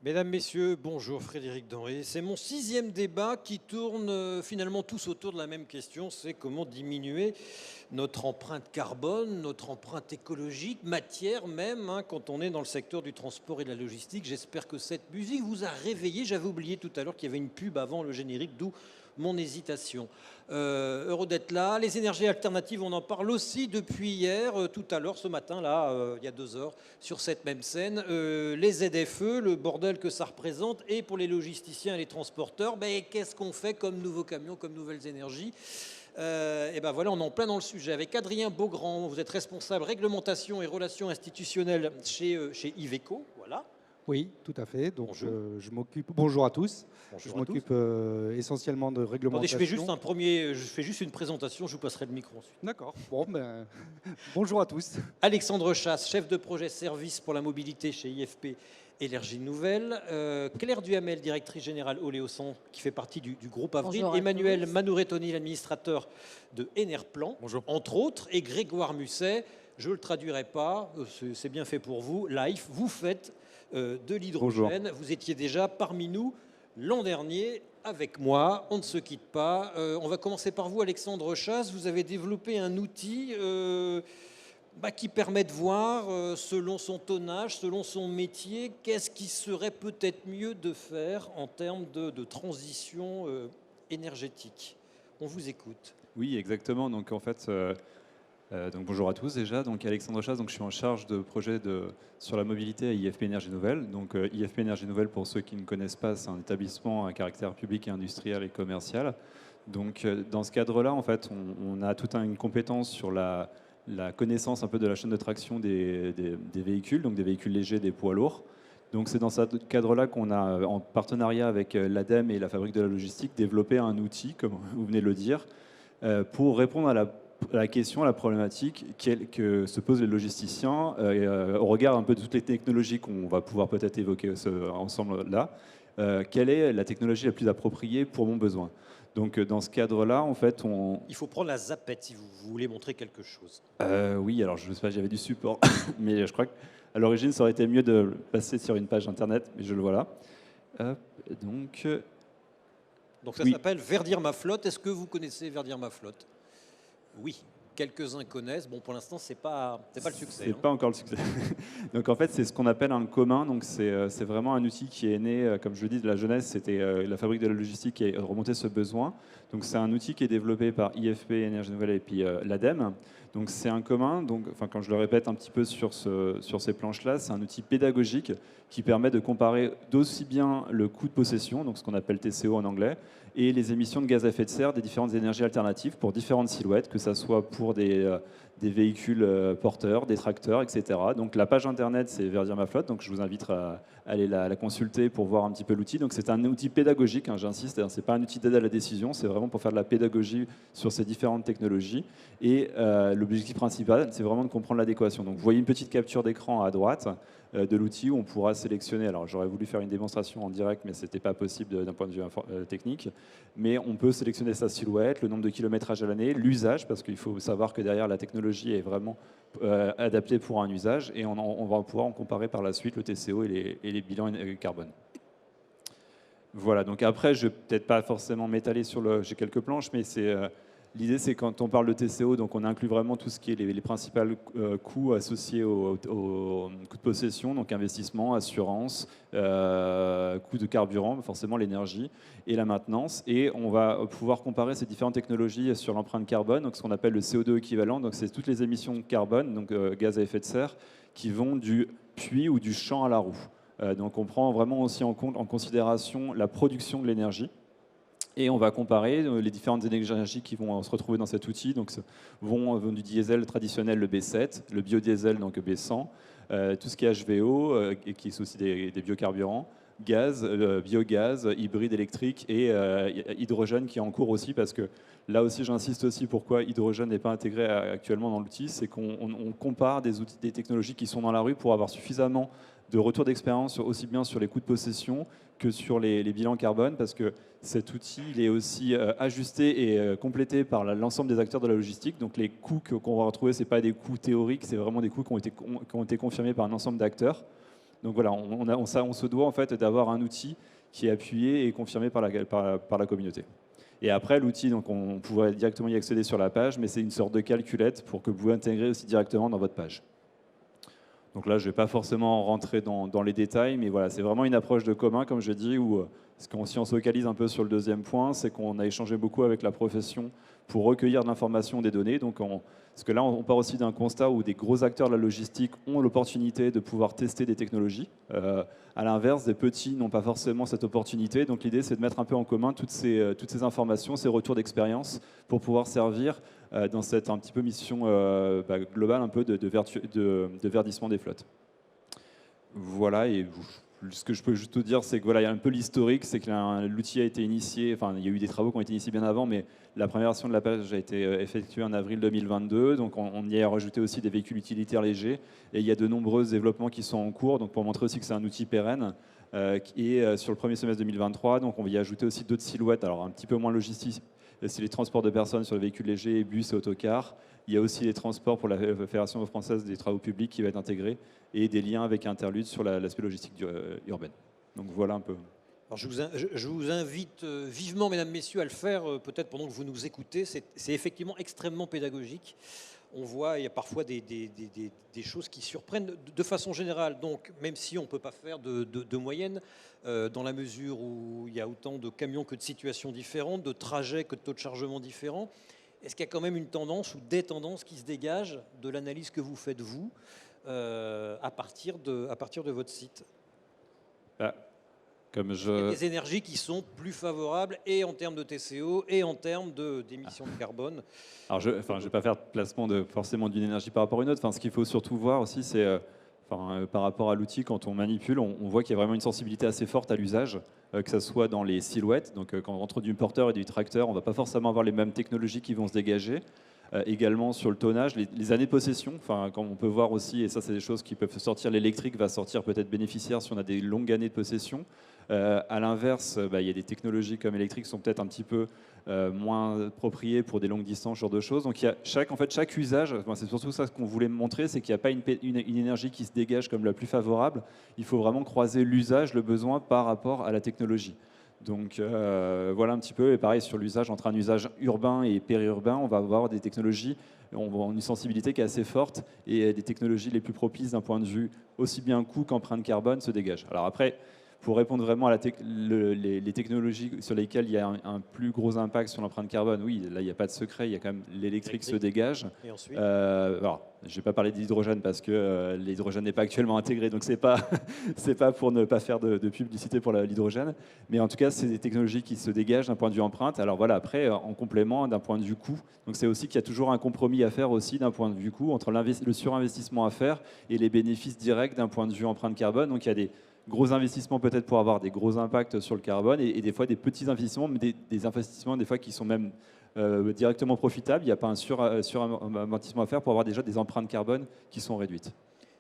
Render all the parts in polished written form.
Mesdames, Messieurs, bonjour, Frédéric Denré. C'est mon sixième débat qui tourne finalement tous autour de la même question, c'est comment diminuer notre empreinte carbone, notre empreinte écologique, matière même, quand on est dans le secteur du transport et de la logistique. J'espère que cette musique vous a réveillé. J'avais oublié tout à l'heure qu'il y avait une pub avant le générique, d'où mon hésitation. Heureux d'être là. Les énergies alternatives, on en parle aussi depuis hier, tout à l'heure, ce matin, là, il y a 2 heures, sur cette même scène. Les ZFE, le bordel que ça représente, et pour les logisticiens et les transporteurs, qu'est-ce qu'on fait comme nouveaux camions, comme nouvelles énergies? Et ben voilà, on est en plein dans le sujet. Avec Adrien Beaugrand, vous êtes responsable réglementation et relations institutionnelles chez Iveco. Voilà. Oui, tout à fait. Donc, Bonjour. je m'occupe. Bonjour à tous. Je Bonjour à tous. m'occupe essentiellement de Attendez, réglementation. je fais juste une présentation, je vous passerai le micro ensuite. D'accord. Bon, ben, bonjour à tous. Alexandre Chasse, chef de projet service pour la mobilité chez IFP Énergie Nouvelle. Claire Duhamel, directrice générale Oléosan, qui fait partie du groupe Avril. Bonjour à Emmanuel tous. Manouretoni, l'administrateur de Enerplan, Bonjour. entre autres. Et Grégoire Musset, je ne le traduirai pas, c'est bien fait pour vous. Life, vous faites de l'hydrogène. Vous étiez déjà parmi nous l'an dernier avec moi. On ne se quitte pas. On va commencer par vous, Alexandre Chasse. Vous avez développé un outil qui permet de voir, selon son tonnage, selon son métier, qu'est-ce qui serait peut-être mieux de faire en termes de transition énergétique. On vous écoute. Oui, exactement. Donc en fait, donc bonjour à tous déjà. Donc Alexandre Chasse, donc je suis en charge de projet sur la mobilité à IFP Énergie Nouvelle. Donc IFP Énergie Nouvelle, pour ceux qui ne connaissent pas, c'est un établissement à caractère public et industriel et commercial. Donc dans ce cadre-là, en fait, on a toute une compétence sur la connaissance un peu de la chaîne de traction des véhicules, donc des véhicules légers, des poids lourds. Donc c'est dans ce cadre-là qu'on a, en partenariat avec l'ADEME et la Fabrique de la Logistique, développé un outil, comme vous venez de le dire, pour répondre à la question, à la problématique que se posent les logisticiens au regard un peu de toutes les technologies qu'on va pouvoir peut-être évoquer ensemble là. Quelle est la technologie la plus appropriée pour mon besoin? Donc dans ce cadre-là, en fait, Il faut prendre la zapette si vous voulez montrer quelque chose. Oui, alors je ne sais pas, j'avais du support, mais je crois qu'à l'origine, ça aurait été mieux de passer sur une page internet, mais je le vois là. Hop, donc, Donc ça oui. s'appelle Verdir ma flotte. Est-ce que vous connaissez Verdir ma flotte? Oui, quelques-uns connaissent. Bon, pour l'instant, c'est pas le succès. C'est pas encore le succès. Donc en fait, c'est ce qu'on appelle un commun. Donc c'est vraiment un outil qui est né, comme je le dis, de la jeunesse. C'était la Fabrique de la Logistique qui a remonté ce besoin. Donc c'est un outil qui est développé par IFP Énergie Nouvelle et puis l'ADEME. Donc c'est un commun. Donc, enfin, quand je le répète un petit peu sur ces planches-là, c'est un outil pédagogique qui permet de comparer d'aussi bien le coût de possession, donc ce qu'on appelle TCO en anglais, et les émissions de gaz à effet de serre des différentes énergies alternatives pour différentes silhouettes, que ce soit pour des véhicules porteurs, des tracteurs, etc. Donc la page internet, c'est Verdir ma flotte, donc je vous invite à aller la consulter pour voir un petit peu l'outil. Donc c'est un outil pédagogique, j'insiste, c'est pas un outil d'aide à la décision, c'est vraiment pour faire de la pédagogie sur ces différentes technologies. Et l'objectif principal, c'est vraiment de comprendre l'adéquation. Donc vous voyez une petite capture d'écran à droite de l'outil où on pourra sélectionner. Alors j'aurais voulu faire une démonstration en direct, mais ce n'était pas possible d'un point de vue technique. Mais on peut sélectionner sa silhouette, le nombre de kilométrages à l'année, l'usage, parce qu'il faut savoir que derrière la technologie est vraiment adaptée pour un usage, et on va pouvoir en comparer par la suite le TCO et les bilans carbone. Voilà, donc après, je ne vais peut-être pas forcément m'étaler j'ai quelques planches, mais l'idée, c'est quand on parle de TCO, donc on inclut vraiment tout ce qui est les principaux coûts associés au coût de possession, donc investissement, assurance, coût de carburant, forcément l'énergie, et la maintenance. Et on va pouvoir comparer ces différentes technologies sur l'empreinte carbone, donc ce qu'on appelle le CO2 équivalent, donc c'est toutes les émissions de carbone, donc gaz à effet de serre, qui vont du puits ou du champ à la roue. Donc on prend vraiment aussi en considération la production de l'énergie. Et on va comparer les différentes énergies qui vont se retrouver dans cet outil. Donc, vont du diesel traditionnel, le B7, le biodiesel, donc B100, tout ce qui est HVO, et qui est aussi des biocarburants, gaz, biogaz, hybride électrique et hydrogène qui est en cours aussi, parce que là aussi j'insiste aussi pourquoi hydrogène n'est pas intégré actuellement dans l'outil, c'est qu'on compare des outils, des technologies qui sont dans la rue pour avoir suffisamment de retour d'expérience aussi bien sur les coûts de possession que sur les bilans carbone, parce que cet outil il est aussi ajusté et complété par l'ensemble des acteurs de la logistique. Donc les coûts qu'on va retrouver, ce n'est pas des coûts théoriques, c'est vraiment des coûts qui ont été confirmés par un ensemble d'acteurs. Donc voilà, on se doit en fait d'avoir un outil qui est appuyé et confirmé par la communauté. Et après, l'outil, donc on pourrait directement y accéder sur la page, mais c'est une sorte de calculette pour que vous pouvez intégrer aussi directement dans votre page. Donc là, je ne vais pas forcément rentrer dans les détails, mais voilà, c'est vraiment une approche de commun, comme je dis, où si on se focalise un peu sur le deuxième point, c'est qu'on a échangé beaucoup avec la profession pour recueillir de l'information, des données. Donc parce que là, on part aussi d'un constat où des gros acteurs de la logistique ont l'opportunité de pouvoir tester des technologies. À l'inverse, des petits n'ont pas forcément cette opportunité. Donc l'idée, c'est de mettre un peu en commun toutes ces informations, ces retours d'expérience pour pouvoir servir dans cette un petit peu mission globale un peu de verdissement des flottes. Voilà, et ce que je peux juste te dire, c'est que voilà, il y a un peu l'historique, c'est que l'outil a été initié, enfin il y a eu des travaux qui ont été initiés bien avant, mais la première version de la page a été effectuée en avril 2022, donc on y a rajouté aussi des véhicules utilitaires légers, et il y a de nombreux développements qui sont en cours, donc pour montrer aussi que c'est un outil pérenne. Et sur le premier semestre 2023, donc on va y ajouter aussi d'autres silhouettes, alors un petit peu moins logistiques, c'est les transports de personnes sur les véhicules légers, bus et autocars. Il y a aussi les transports pour la Fédération française des travaux publics qui va être intégré et des liens avec Interlude sur l'aspect logistique urbaine. Donc voilà un peu. Alors je vous invite vivement, mesdames, messieurs, à le faire, peut-être pendant que vous nous écoutez. C'est effectivement extrêmement pédagogique. On voit, il y a parfois des choses qui surprennent de façon générale. Donc, même si on ne peut pas faire de moyenne, dans la mesure où il y a autant de camions que de situations différentes, de trajets que de taux de chargement différents, est-ce qu'il y a quand même une tendance ou des tendances qui se dégagent de l'analyse que vous faites, vous, à partir de votre site? Comme Il y a des énergies qui sont plus favorables et en termes de TCO et en termes d'émissions de carbone. Alors je ne vais pas faire de placement forcément d'une énergie par rapport à une autre. Enfin, ce qu'il faut surtout voir aussi, c'est par rapport à l'outil, quand on manipule, on voit qu'il y a vraiment une sensibilité assez forte à l'usage, que ce soit dans les silhouettes. Donc quand entre du porteur et du tracteur, on ne va pas forcément avoir les mêmes technologies qui vont se dégager. Également sur le tonnage, les années de possession, quand on peut voir aussi, et ça c'est des choses qui peuvent sortir, l'électrique va sortir peut-être bénéficiaire si on a des longues années de possession. À l'inverse, il y a des technologies comme électriques qui sont peut-être un petit peu moins appropriées pour des longues distances, ce genre de choses. Donc il y a chaque usage, c'est surtout ça qu'on voulait montrer, c'est qu'il n'y a pas une énergie qui se dégage comme la plus favorable. Il faut vraiment croiser l'usage, le besoin par rapport à la technologie. Donc voilà un petit peu, et pareil sur l'usage, entre un usage urbain et périurbain, on va avoir des technologies, on va avoir une sensibilité qui est assez forte, et des technologies les plus propices d'un point de vue aussi bien coût qu'empreinte carbone se dégagent. Alors après, pour répondre vraiment à les technologies sur lesquelles il y a un plus gros impact sur l'empreinte carbone, oui, là il n'y a pas de secret, il y a quand même l'électrique se dégage. Et ensuite alors, je ne vais pas parler d'hydrogène parce que l'hydrogène n'est pas actuellement intégré, donc c'est pas pour ne pas faire de publicité pour l'hydrogène, mais en tout cas c'est des technologies qui se dégagent d'un point de vue empreinte. Alors voilà, après en complément d'un point de vue coût, donc c'est aussi qu'il y a toujours un compromis à faire aussi d'un point de vue coût entre le surinvestissement à faire et les bénéfices directs d'un point de vue empreinte carbone. Donc il y a des gros investissements peut-être pour avoir des gros impacts sur le carbone et des fois des petits investissements, mais des investissements des fois qui sont même directement profitables. Il n'y a pas un surinvestissement à faire pour avoir déjà des empreintes carbone qui sont réduites.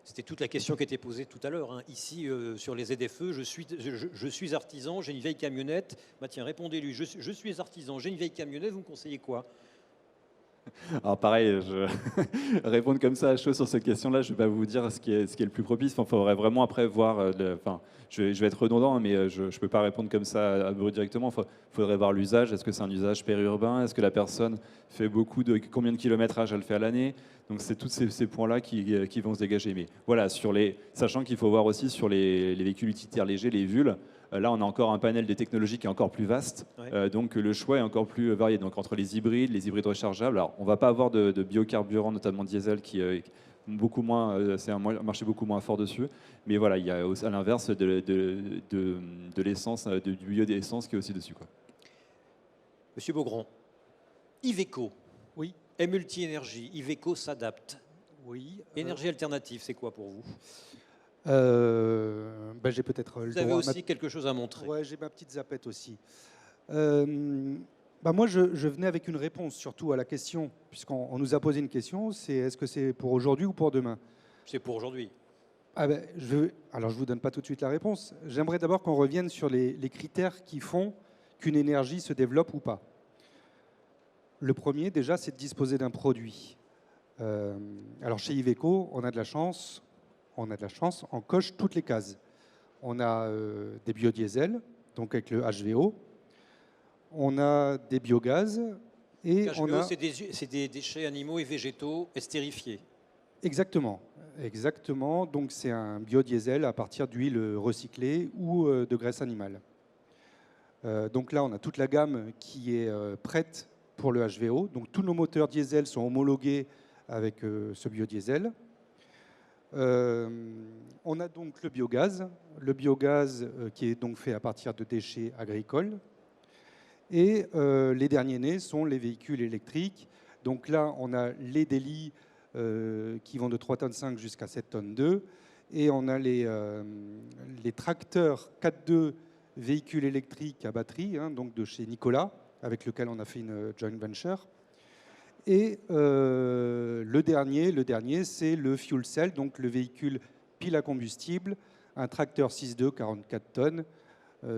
C'était toute la question qui était posée tout à l'heure. Hein. Ici, sur les ZFE, je suis artisan, j'ai une vieille camionnette. Bah, tiens, répondez-lui, je suis artisan, j'ai une vieille camionnette, vous me conseillez quoi? Alors pareil, répondre comme ça à chaud sur cette question-là, je ne vais pas vous dire ce qui est le plus propice. Il faudrait vraiment après voir, je vais être redondant, mais je ne peux pas répondre comme ça à vous directement. Il faudrait voir l'usage. Est-ce que c'est un usage périurbain? Est-ce que la personne fait combien de kilométrage elle fait à l'année? Donc c'est tous ces points-là qui vont se dégager. Mais voilà, sachant qu'il faut voir aussi sur les véhicules utilitaires légers, les VUL. Là, on a encore un panel de technologies qui est encore plus vaste, ouais. Donc le choix est encore plus varié. Donc entre les hybrides rechargeables, alors on ne va pas avoir de biocarburant, notamment diesel, qui beaucoup moins, c'est un marché beaucoup moins fort dessus. Mais voilà, il y a à l'inverse de l'essence, du biodéessence qui est aussi dessus, quoi. Monsieur Beaugrand, Iveco. Oui. Et multi-énergie, Iveco s'adapte. Oui. Énergie alternative, c'est quoi pour vous? J'ai peut-être Vous avez aussi quelque chose à montrer. Ouais, j'ai ma petite zapette aussi. Moi, je venais avec une réponse surtout à la question, puisqu'on nous a posé une question, c'est est-ce que c'est pour aujourd'hui ou pour demain? C'est pour aujourd'hui. Alors, je ne vous donne pas tout de suite la réponse. J'aimerais d'abord qu'on revienne sur les critères qui font qu'une énergie se développe ou pas. Le premier, déjà, c'est de disposer d'un produit. Alors, chez Iveco, on a de la chance. on a de la chance, on coche toutes les cases. On a des biodiesels, donc avec le HVO. On a des biogaz. Et HVO, on a... c'est des déchets animaux et végétaux estérifiés. Exactement. Exactement. Donc c'est un biodiesel à partir d'huile recyclée ou de graisse animale. Donc là, on a toute la gamme qui est prête pour le HVO. Donc tous nos moteurs diesel sont homologués avec ce biodiesel. On a donc le biogaz qui est donc fait à partir de déchets agricoles. Et les derniers nés sont les véhicules électriques. Donc là, on a les Daily qui vont de 3,5 tonnes jusqu'à 7,2 tonnes. Et on a les tracteurs 4.2 véhicules électriques à batterie, hein, donc de chez Nikola, avec lequel on a fait une joint venture. Et le dernier, c'est le fuel cell, donc le véhicule pile à combustible, un tracteur 6.2, 44 tonnes,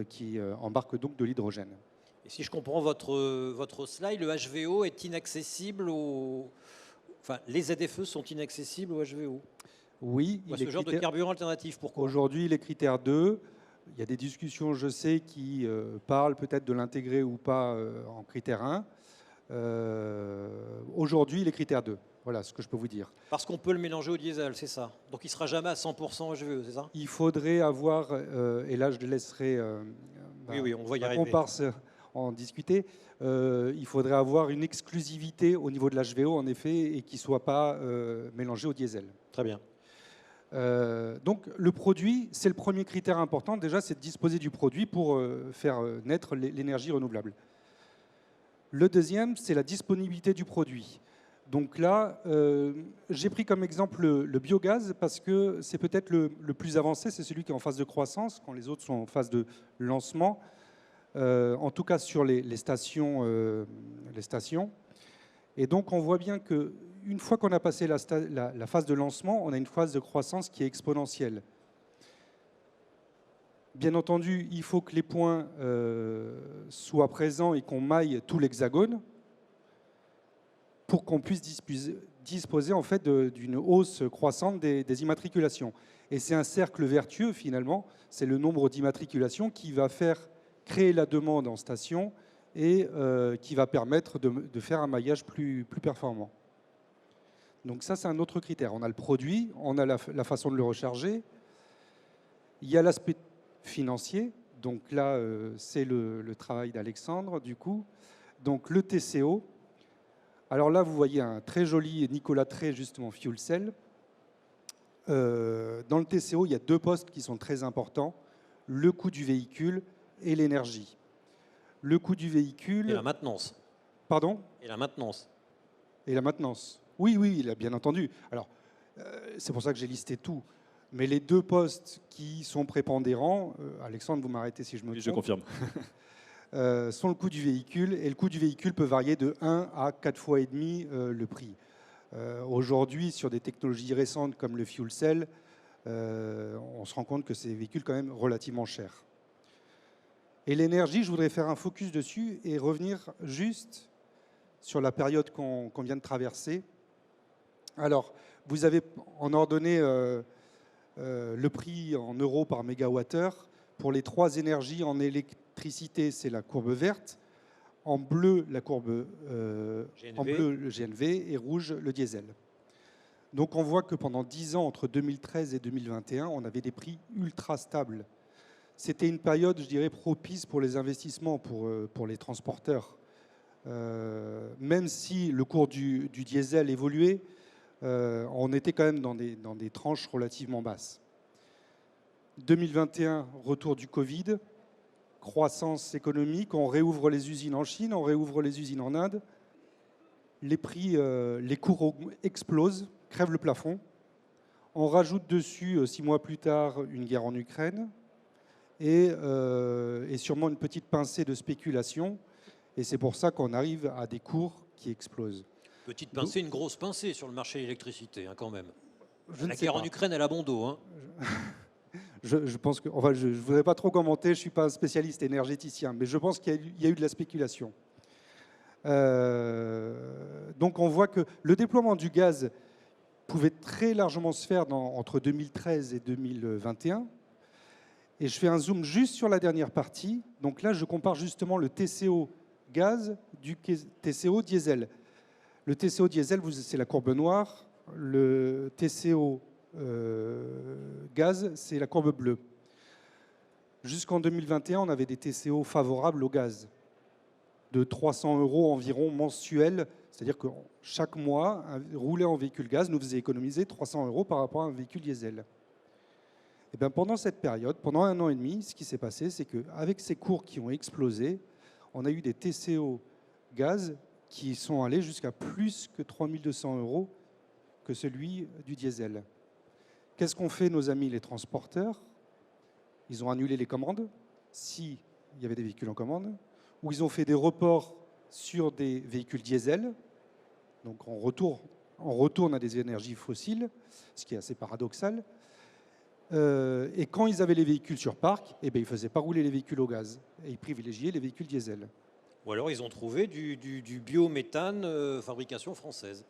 qui embarque donc de l'hydrogène. Et si je comprends votre slide, le HVO est inaccessible Enfin, les ZFE sont inaccessibles au HVO. Oui. Ce genre de carburant alternatif, pourquoi? Aujourd'hui, les critères 2, il y a des discussions, je sais, qui parlent peut-être de l'intégrer ou pas en critère 1. Aujourd'hui, les critères 2. Voilà ce que je peux vous dire. Parce qu'on peut le mélanger au diesel, c'est ça. Donc il ne sera jamais à 100% HVE, c'est ça? Il faudrait avoir, et là je laisserai oui, on va y ma arriver. comparse en discuter, il faudrait avoir une exclusivité au niveau de l'HVO, en effet, et qui ne soit pas mélangé au diesel. Très bien. Donc le produit, c'est le premier critère important. Déjà, c'est de disposer du produit pour faire naître l'énergie renouvelable. Le deuxième, c'est la disponibilité du produit. Donc là, j'ai pris comme exemple le biogaz parce que c'est peut-être le plus avancé, c'est celui qui est en phase de croissance, quand les autres sont en phase de lancement, en tout cas sur les stations. Et donc on voit bien qu'une fois qu'on a passé la phase de lancement, on a une phase de croissance qui est exponentielle. Bien entendu, il faut que les points soient présents et qu'on maille tout l'hexagone pour qu'on puisse disposer en fait d'une hausse croissante des immatriculations. Et c'est un cercle vertueux finalement, c'est le nombre d'immatriculations qui va faire créer la demande en station et qui va permettre de faire un maillage plus performant. Donc ça, c'est un autre critère. On a le produit, on a la façon de le recharger, il y a l'aspect financier, donc là, c'est le travail d'Alexandre, du coup. Donc le TCO. Alors là, vous voyez un très joli Nikola Tre, justement, fuel cell. Dans le TCO, il y a deux postes qui sont très importants, le coût du véhicule et l'énergie. Le coût du véhicule... Et la maintenance. Pardon? Et la maintenance. Et la maintenance. Oui, bien entendu. Alors, c'est pour ça que j'ai listé tout. Mais les deux postes qui sont prépondérants, Alexandre, vous m'arrêtez si je me trompe. Oui, je confirme. Sont le coût du véhicule. Et le coût du véhicule peut varier de 1 à 4 fois et demi le prix. Aujourd'hui, sur des technologies récentes comme le fuel cell, on se rend compte que c'est des véhicules quand même relativement chers. Et l'énergie, je voudrais faire un focus dessus et revenir juste sur la période qu'on vient de traverser. Alors, vous avez en ordonnée le prix en euros par mégawattheure. Pour les trois énergies en électricité, c'est la courbe verte. En bleu, la courbe en bleu, le GNV, et rouge, le diesel. Donc on voit que pendant 10 ans, entre 2013 et 2021, on avait des prix ultra stables. C'était une période, je dirais, propice pour les investissements, pour les transporteurs. Même si le cours du diesel évoluait, on était quand même dans des tranches relativement basses. 2021, retour du Covid, croissance économique, on réouvre les usines en Chine, on réouvre les usines en Inde. Les prix, les cours explosent, crèvent le plafond. On rajoute dessus, 6 mois plus tard, une guerre en Ukraine et sûrement une petite pincée de spéculation. Et c'est pour ça qu'on arrive à des cours qui explosent. Petite pincée, une grosse pincée sur le marché de l'électricité, hein, quand même. La guerre en Ukraine, elle a bon dos. Hein. Je pense que, enfin, je ne voudrais pas trop commenter, je ne suis pas un spécialiste énergéticien, mais je pense qu'il y a eu de la spéculation. Donc on voit que le déploiement du gaz pouvait très largement se faire entre 2013 et 2021. Et je fais un zoom juste sur la dernière partie. Donc là, je compare justement le TCO gaz du TCO diesel. Le TCO diesel, c'est la courbe noire. Le TCO gaz, c'est la courbe bleue. Jusqu'en 2021, on avait des TCO favorables au gaz, de 300 € environ mensuels. C'est-à-dire que chaque mois, rouler en véhicule gaz nous faisait économiser 300 € par rapport à un véhicule diesel. Et bien pendant cette période, pendant 1 an et demi, ce qui s'est passé, c'est qu'avec ces cours qui ont explosé, on a eu des TCO gaz qui sont allés jusqu'à plus que 3200 € que celui du diesel. Qu'est-ce qu'ont fait nos amis les transporteurs? Ils ont annulé les commandes, s'il y avait des véhicules en commande, ou ils ont fait des reports sur des véhicules diesel. Donc on retourne à des énergies fossiles, ce qui est assez paradoxal. Et quand ils avaient les véhicules sur parc, eh bien, ils ne faisaient pas rouler les véhicules au gaz. Et ils privilégiaient les véhicules diesel. Ou alors ils ont trouvé du biométhane fabrication française.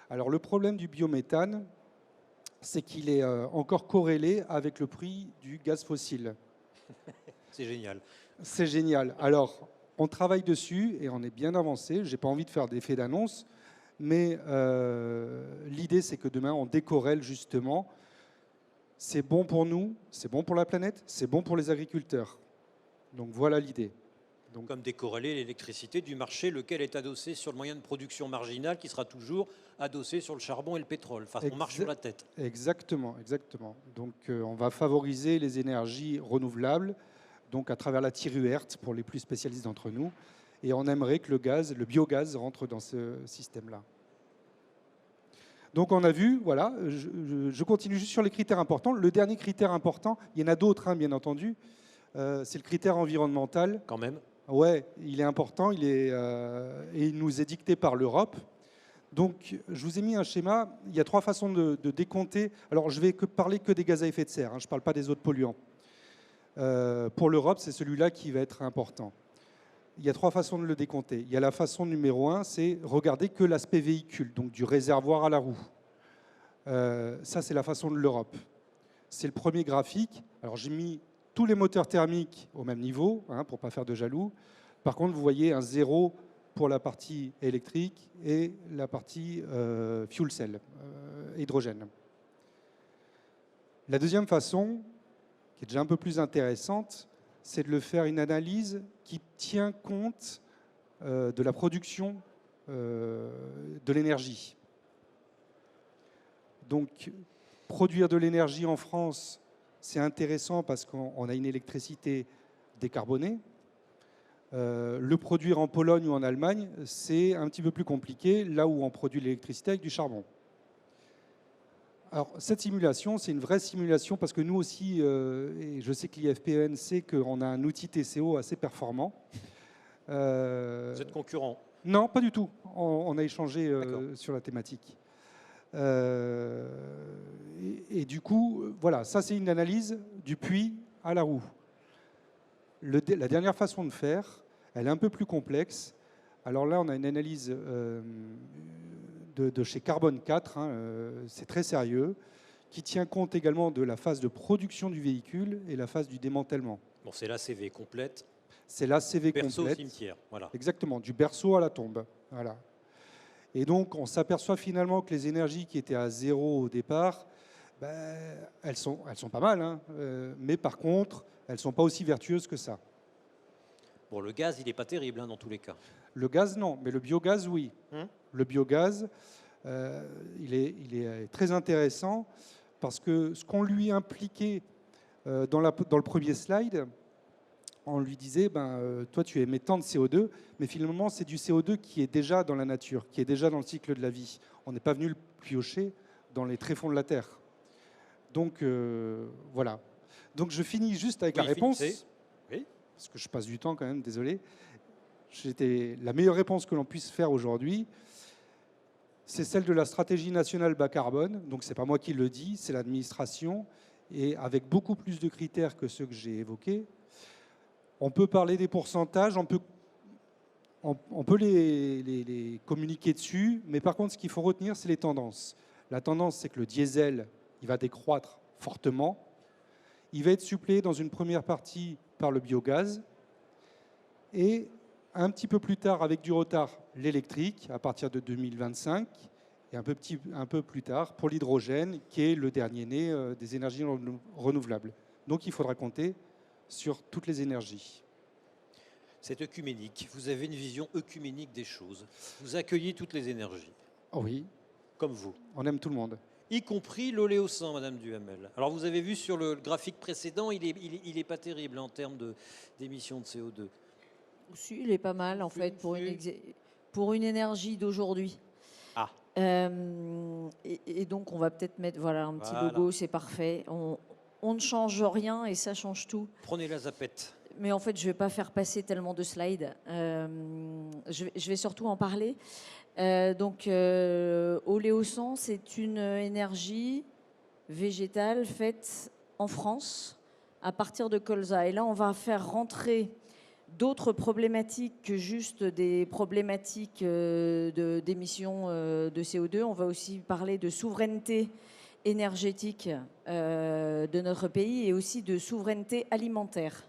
Alors le problème du biométhane, c'est qu'il est encore corrélé avec le prix du gaz fossile. C'est génial. C'est génial. Alors, on travaille dessus et on est bien avancé. Je n'ai pas envie de faire d'effet d'annonce, mais l'idée, c'est que demain, on décorrèle justement. C'est bon pour nous, c'est bon pour la planète, c'est bon pour les agriculteurs. Donc voilà l'idée. Donc, comme décorréler l'électricité du marché, lequel est adossé sur le moyen de production marginal, qui sera toujours adossé sur le charbon et le pétrole. Enfin, on marche sur la tête. Exactement, exactement. Donc on va favoriser les énergies renouvelables, donc à travers la Tiruert pour les plus spécialistes d'entre nous. Et on aimerait que le biogaz rentre dans ce système-là. Donc on a vu, voilà, je continue juste sur les critères importants. Le dernier critère important, il y en a d'autres, hein, bien entendu, c'est le critère environnemental. Quand même. Ouais, il est important, et il nous est dicté par l'Europe. Donc je vous ai mis un schéma, il y a 3 façons de décompter. Alors je vais parler que des gaz à effet de serre, hein, je ne parle pas des autres polluants. Pour l'Europe, c'est celui-là qui va être important. Il y a 3 façons de le décompter. Il y a la façon numéro 1, c'est regarder que l'aspect véhicule, donc du réservoir à la roue. Ça, c'est la façon de l'Europe. C'est le premier graphique. Alors, j'ai mis tous les moteurs thermiques au même niveau, hein, pour ne pas faire de jaloux. Par contre, vous voyez un 0 pour la partie électrique et la partie fuel cell, hydrogène. La deuxième façon, qui est déjà un peu plus intéressante, c'est de le faire une analyse qui tient compte de la production de l'énergie. Donc, produire de l'énergie en France, c'est intéressant parce qu'on a une électricité décarbonée. Le produire en Pologne ou en Allemagne, c'est un petit peu plus compliqué, là où on produit l'électricité avec du charbon. Alors, cette simulation, c'est une vraie simulation parce que nous aussi, et je sais que l'IFPEN sait qu'on a un outil TCO assez performant. Vous êtes concurrent? Non, pas du tout. On a échangé sur la thématique. Et du coup, voilà, ça c'est une analyse du puits à la roue. La dernière façon de faire, elle est un peu plus complexe. Alors là, on a une analyse de chez Carbone 4, hein, c'est très sérieux, qui tient compte également de la phase de production du véhicule et la phase du démantèlement. Bon, c'est l'ACV complète. C'est l'ACV complète. Berceau au cimetière, voilà. Exactement, du berceau à la tombe. Voilà. Et donc, on s'aperçoit finalement que les énergies qui étaient à 0 au départ, ben, elles sont pas mal, hein, mais par contre, elles ne sont pas aussi vertueuses que ça. Bon, le gaz, il n'est pas terrible, hein, dans tous les cas. Le gaz, non, mais le biogaz, oui. Le biogaz, il est très intéressant parce que ce qu'on lui impliquait dans le premier slide, on lui disait, toi tu émets tant de CO2, mais finalement c'est du CO2 qui est déjà dans la nature, qui est déjà dans le cycle de la vie. On n'est pas venu le piocher dans les tréfonds de la Terre. Donc voilà. Donc je finis juste avec la réponse, oui. Parce que je passe du temps quand même, désolé. C'était la meilleure réponse que l'on puisse faire aujourd'hui. C'est celle de la stratégie nationale bas carbone. Donc ce n'est pas moi qui le dis, c'est l'administration, et avec beaucoup plus de critères que ceux que j'ai évoqués. On peut parler des pourcentages, on peut les communiquer dessus, mais par contre, ce qu'il faut retenir, c'est les tendances. La tendance, c'est que le diesel, il va décroître fortement. Il va être suppléé dans une première partie par le biogaz et un petit peu plus tard, avec du retard, l'électrique à partir de 2025 et un peu plus tard pour l'hydrogène qui est le dernier né des énergies renouvelables. Donc il faudra compter sur toutes les énergies. C'est œcuménique. Vous avez une vision œcuménique des choses. Vous accueillez toutes les énergies, Oh oui, comme vous. on aime tout le monde. Y compris l'oléosan, Madame Duhamel. Alors vous avez vu sur le graphique précédent, il est pas terrible en termes d'émissions de CO2. Si, il est pas mal en fait pour une énergie d'aujourd'hui. Ah. Et donc on va peut-être mettre un petit Voilà. logo, c'est parfait. On ne change rien et ça change tout. Prenez la zapette. Mais en fait, je ne vais pas faire passer tellement de slides. Je vais surtout en parler. Oléosan, c'est une énergie végétale faite en France à partir de colza. Et là, on va faire rentrer d'autres problématiques que juste des problématiques d'émissions de CO2. On va aussi parler de souveraineté énergétique de notre pays et aussi de souveraineté alimentaire.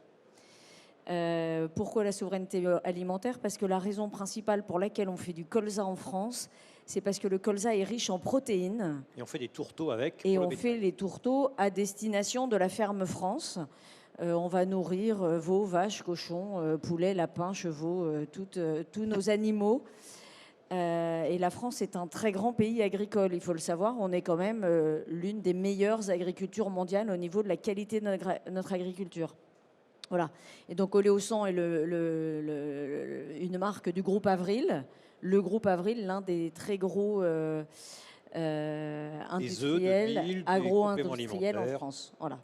Pourquoi la souveraineté alimentaire? Parce que la raison principale pour laquelle on fait du colza en France, c'est parce que le colza est riche en protéines. Et on fait des tourteaux avec. Et pour on le fait bétail. les tourteaux à destination de la ferme France. On va nourrir veaux, vaches, cochons, poulets, lapins, chevaux, tous nos animaux. Et la France est un très grand pays agricole, il faut le savoir. On est quand même l'une des meilleures agricultures mondiales au niveau de la qualité de notre agriculture. Voilà. Et donc Oléosan est une marque du groupe Avril. Le groupe Avril, l'un des très gros industriels, agro-industriels en France. Voilà.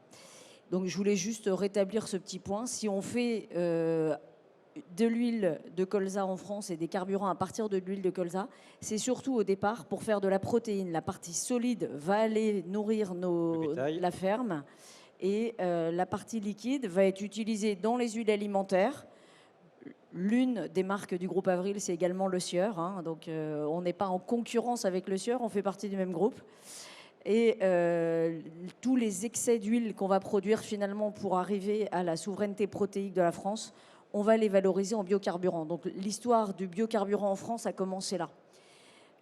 Donc je voulais juste rétablir ce petit point. Si on fait de l'huile de colza en France et des carburants à partir de l'huile de colza, c'est surtout au départ pour faire de la protéine. La partie solide va aller nourrir la ferme et la partie liquide va être utilisée dans les huiles alimentaires. L'une des marques du groupe Avril, c'est également le Sieur. Hein, donc on n'est pas en concurrence avec le Sieur, on fait partie du même groupe. Et tous les excès d'huile qu'on va produire finalement pour arriver à la souveraineté protéique de la France, on va les valoriser en biocarburant. Donc l'histoire du biocarburant en France a commencé là.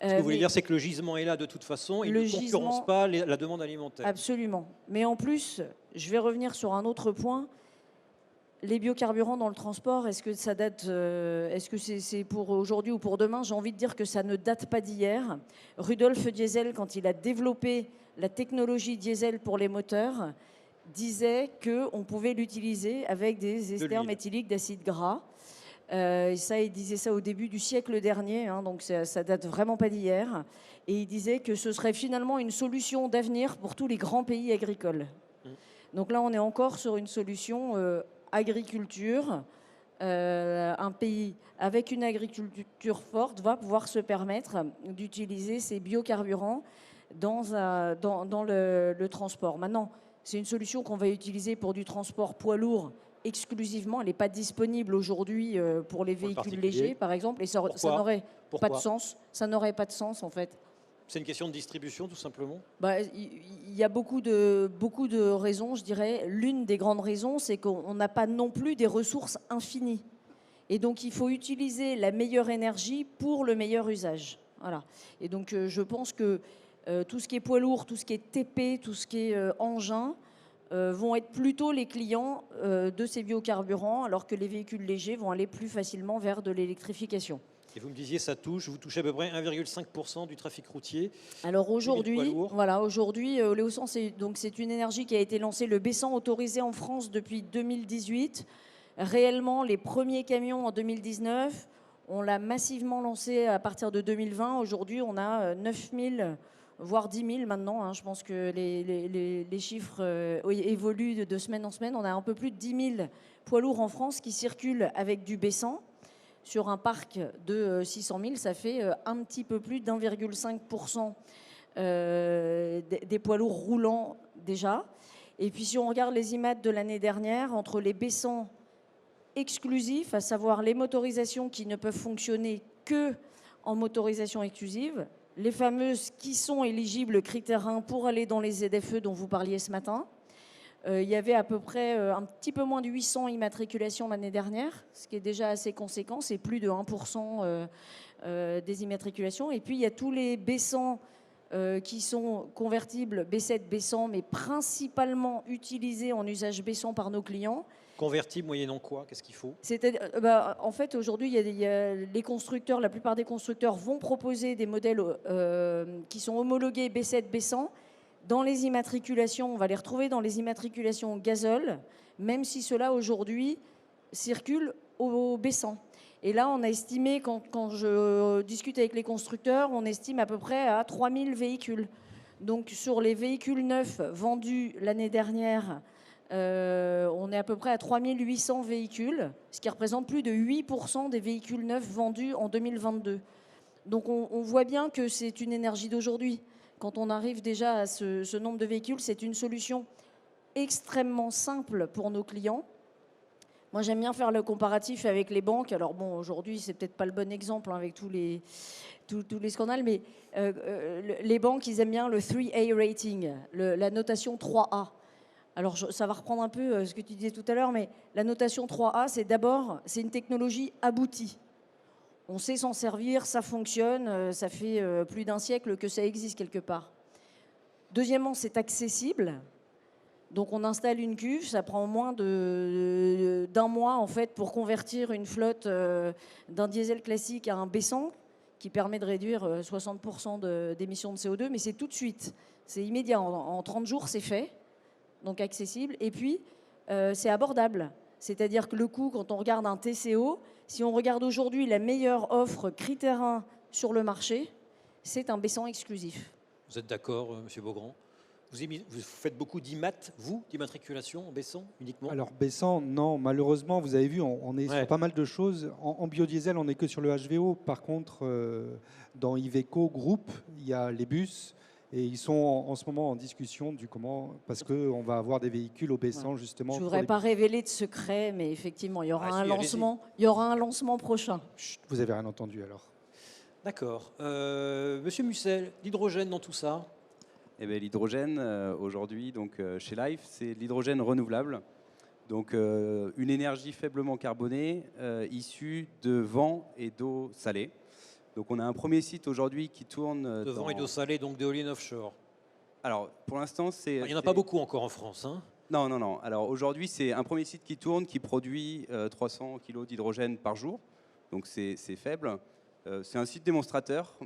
Ce que vous voulez dire, c'est que le gisement est là de toute façon, il ne concurrence pas la demande alimentaire. Absolument. Mais en plus, je vais revenir sur un autre point. Les biocarburants dans le transport, est-ce que ça date, est-ce que c'est pour aujourd'hui ou pour demain? J'ai envie de dire que ça ne date pas d'hier. Rudolf Diesel, quand il a développé la technologie diesel pour les moteurs, disait qu'on pouvait l'utiliser avec des esters méthyliques d'acide gras. Et ça, il disait ça au début du siècle dernier, hein, donc ça date vraiment pas d'hier. Et il disait que ce serait finalement une solution d'avenir pour tous les grands pays agricoles. Donc là, on est encore sur une solution agriculture. Un pays avec une agriculture forte va pouvoir se permettre d'utiliser ces biocarburants dans le transport. Maintenant, c'est une solution qu'on va utiliser pour du transport poids lourd exclusivement. Elle n'est pas disponible aujourd'hui pour les véhicules légers, par exemple, et ça n'aurait pas de sens. Ça n'aurait pas de sens, en fait. C'est une question de distribution, tout simplement? Il y a beaucoup de raisons, je dirais. L'une des grandes raisons, c'est qu'on n'a pas non plus des ressources infinies. Et donc, il faut utiliser la meilleure énergie pour le meilleur usage. Voilà. Et donc, je pense que tout ce qui est poids lourd, tout ce qui est TP, tout ce qui est engin, vont être plutôt les clients de ces biocarburants, alors que les véhicules légers vont aller plus facilement vers de l'électrification. Et vous me disiez, vous touchez à peu près 1,5% du trafic routier. Alors aujourd'hui, Oléosan, c'est une énergie qui a été lancée, le B100 autorisé en France depuis 2018. Réellement, les premiers camions en 2019, on l'a massivement lancé à partir de 2020. Aujourd'hui, on a 9000, voire 10 000 maintenant. Hein. Je pense que les chiffres évoluent de semaine en semaine. On a un peu plus de 10 000 poids lourds en France qui circulent avec du B100. Sur un parc de 600 000, ça fait un petit peu plus d'1,5% des poids lourds roulants déjà. Et puis si on regarde les IMAT de l'année dernière, entre les B100 exclusifs, à savoir les motorisations qui ne peuvent fonctionner que en motorisation exclusive, les fameuses qui sont éligibles critère 1 pour aller dans les ZFE dont vous parliez ce matin. Il y avait à peu près un petit peu moins de 800 immatriculations l'année dernière, ce qui est déjà assez conséquent, c'est plus de 1% des immatriculations. Et puis il y a tous les B100 qui sont convertibles B7, B100, mais principalement utilisés en usage B100 par nos clients. Convertible moyennant quoi? Qu'est-ce qu'il faut? En fait, aujourd'hui, il y a les constructeurs, la plupart des constructeurs vont proposer des modèles qui sont homologués B7, B100. Dans les immatriculations, on va les retrouver dans les immatriculations gazole, même si ceux-là, aujourd'hui, circulent au B100. Et là, on a estimé, quand je discute avec les constructeurs, on estime à peu près à 3000 véhicules. Donc, sur les véhicules neufs vendus l'année dernière, on est à peu près à 3800 véhicules, ce qui représente plus de 8% des véhicules neufs vendus en 2022. Donc on voit bien que c'est une énergie d'aujourd'hui. Quand on arrive déjà à ce nombre de véhicules, c'est une solution extrêmement simple pour nos clients. Moi, j'aime bien faire le comparatif avec les banques. Alors bon, aujourd'hui, c'est peut-être pas le bon exemple avec tous les scandales, mais les banques, ils aiment bien le 3A rating, la notation 3A. Alors, ça va reprendre un peu ce que tu disais tout à l'heure, mais la notation 3A, c'est une technologie aboutie. On sait s'en servir, ça fonctionne, ça fait plus d'un siècle que ça existe quelque part. Deuxièmement, c'est accessible. Donc, on installe une cuve, ça prend moins d'un mois en fait pour convertir une flotte d'un diesel classique à un B100, qui permet de réduire 60% d'émissions de CO2, mais c'est tout de suite, c'est immédiat. En 30 jours, c'est fait. Donc accessible, et puis c'est abordable. C'est-à-dire que le coût, quand on regarde un TCO, si on regarde aujourd'hui la meilleure offre critère 1 sur le marché, c'est un B100 exclusif. Vous êtes d'accord, Monsieur Beaugrand? Vous faites beaucoup d'immatriculation en B100 uniquement? Alors B100, non, malheureusement, vous avez vu, on est sur pas mal de choses. En biodiesel, on n'est que sur le HVO. Par contre, dans Iveco Group, il y a les bus. Et ils sont en ce moment en discussion du comment, parce qu'on va avoir des véhicules au B100 justement. Je ne voudrais pas révéler de secret, mais effectivement, il y aura un lancement prochain. Chut, vous n'avez rien entendu alors. D'accord. Monsieur Mussel, l'hydrogène dans tout ça? Eh bien, l'hydrogène, aujourd'hui, chez Life, c'est l'hydrogène renouvelable. Donc, une énergie faiblement carbonée issue de vent et d'eau salée. Donc on a un premier site aujourd'hui qui tourne... De vent et d'eau salée, donc d'éoliennes offshore. Alors pour l'instant c'est... Il n'y en a pas beaucoup encore en France. Hein. Non, non, non. Alors aujourd'hui c'est un premier site qui tourne, qui produit 300 kg d'hydrogène par jour. Donc c'est faible. C'est un site démonstrateur.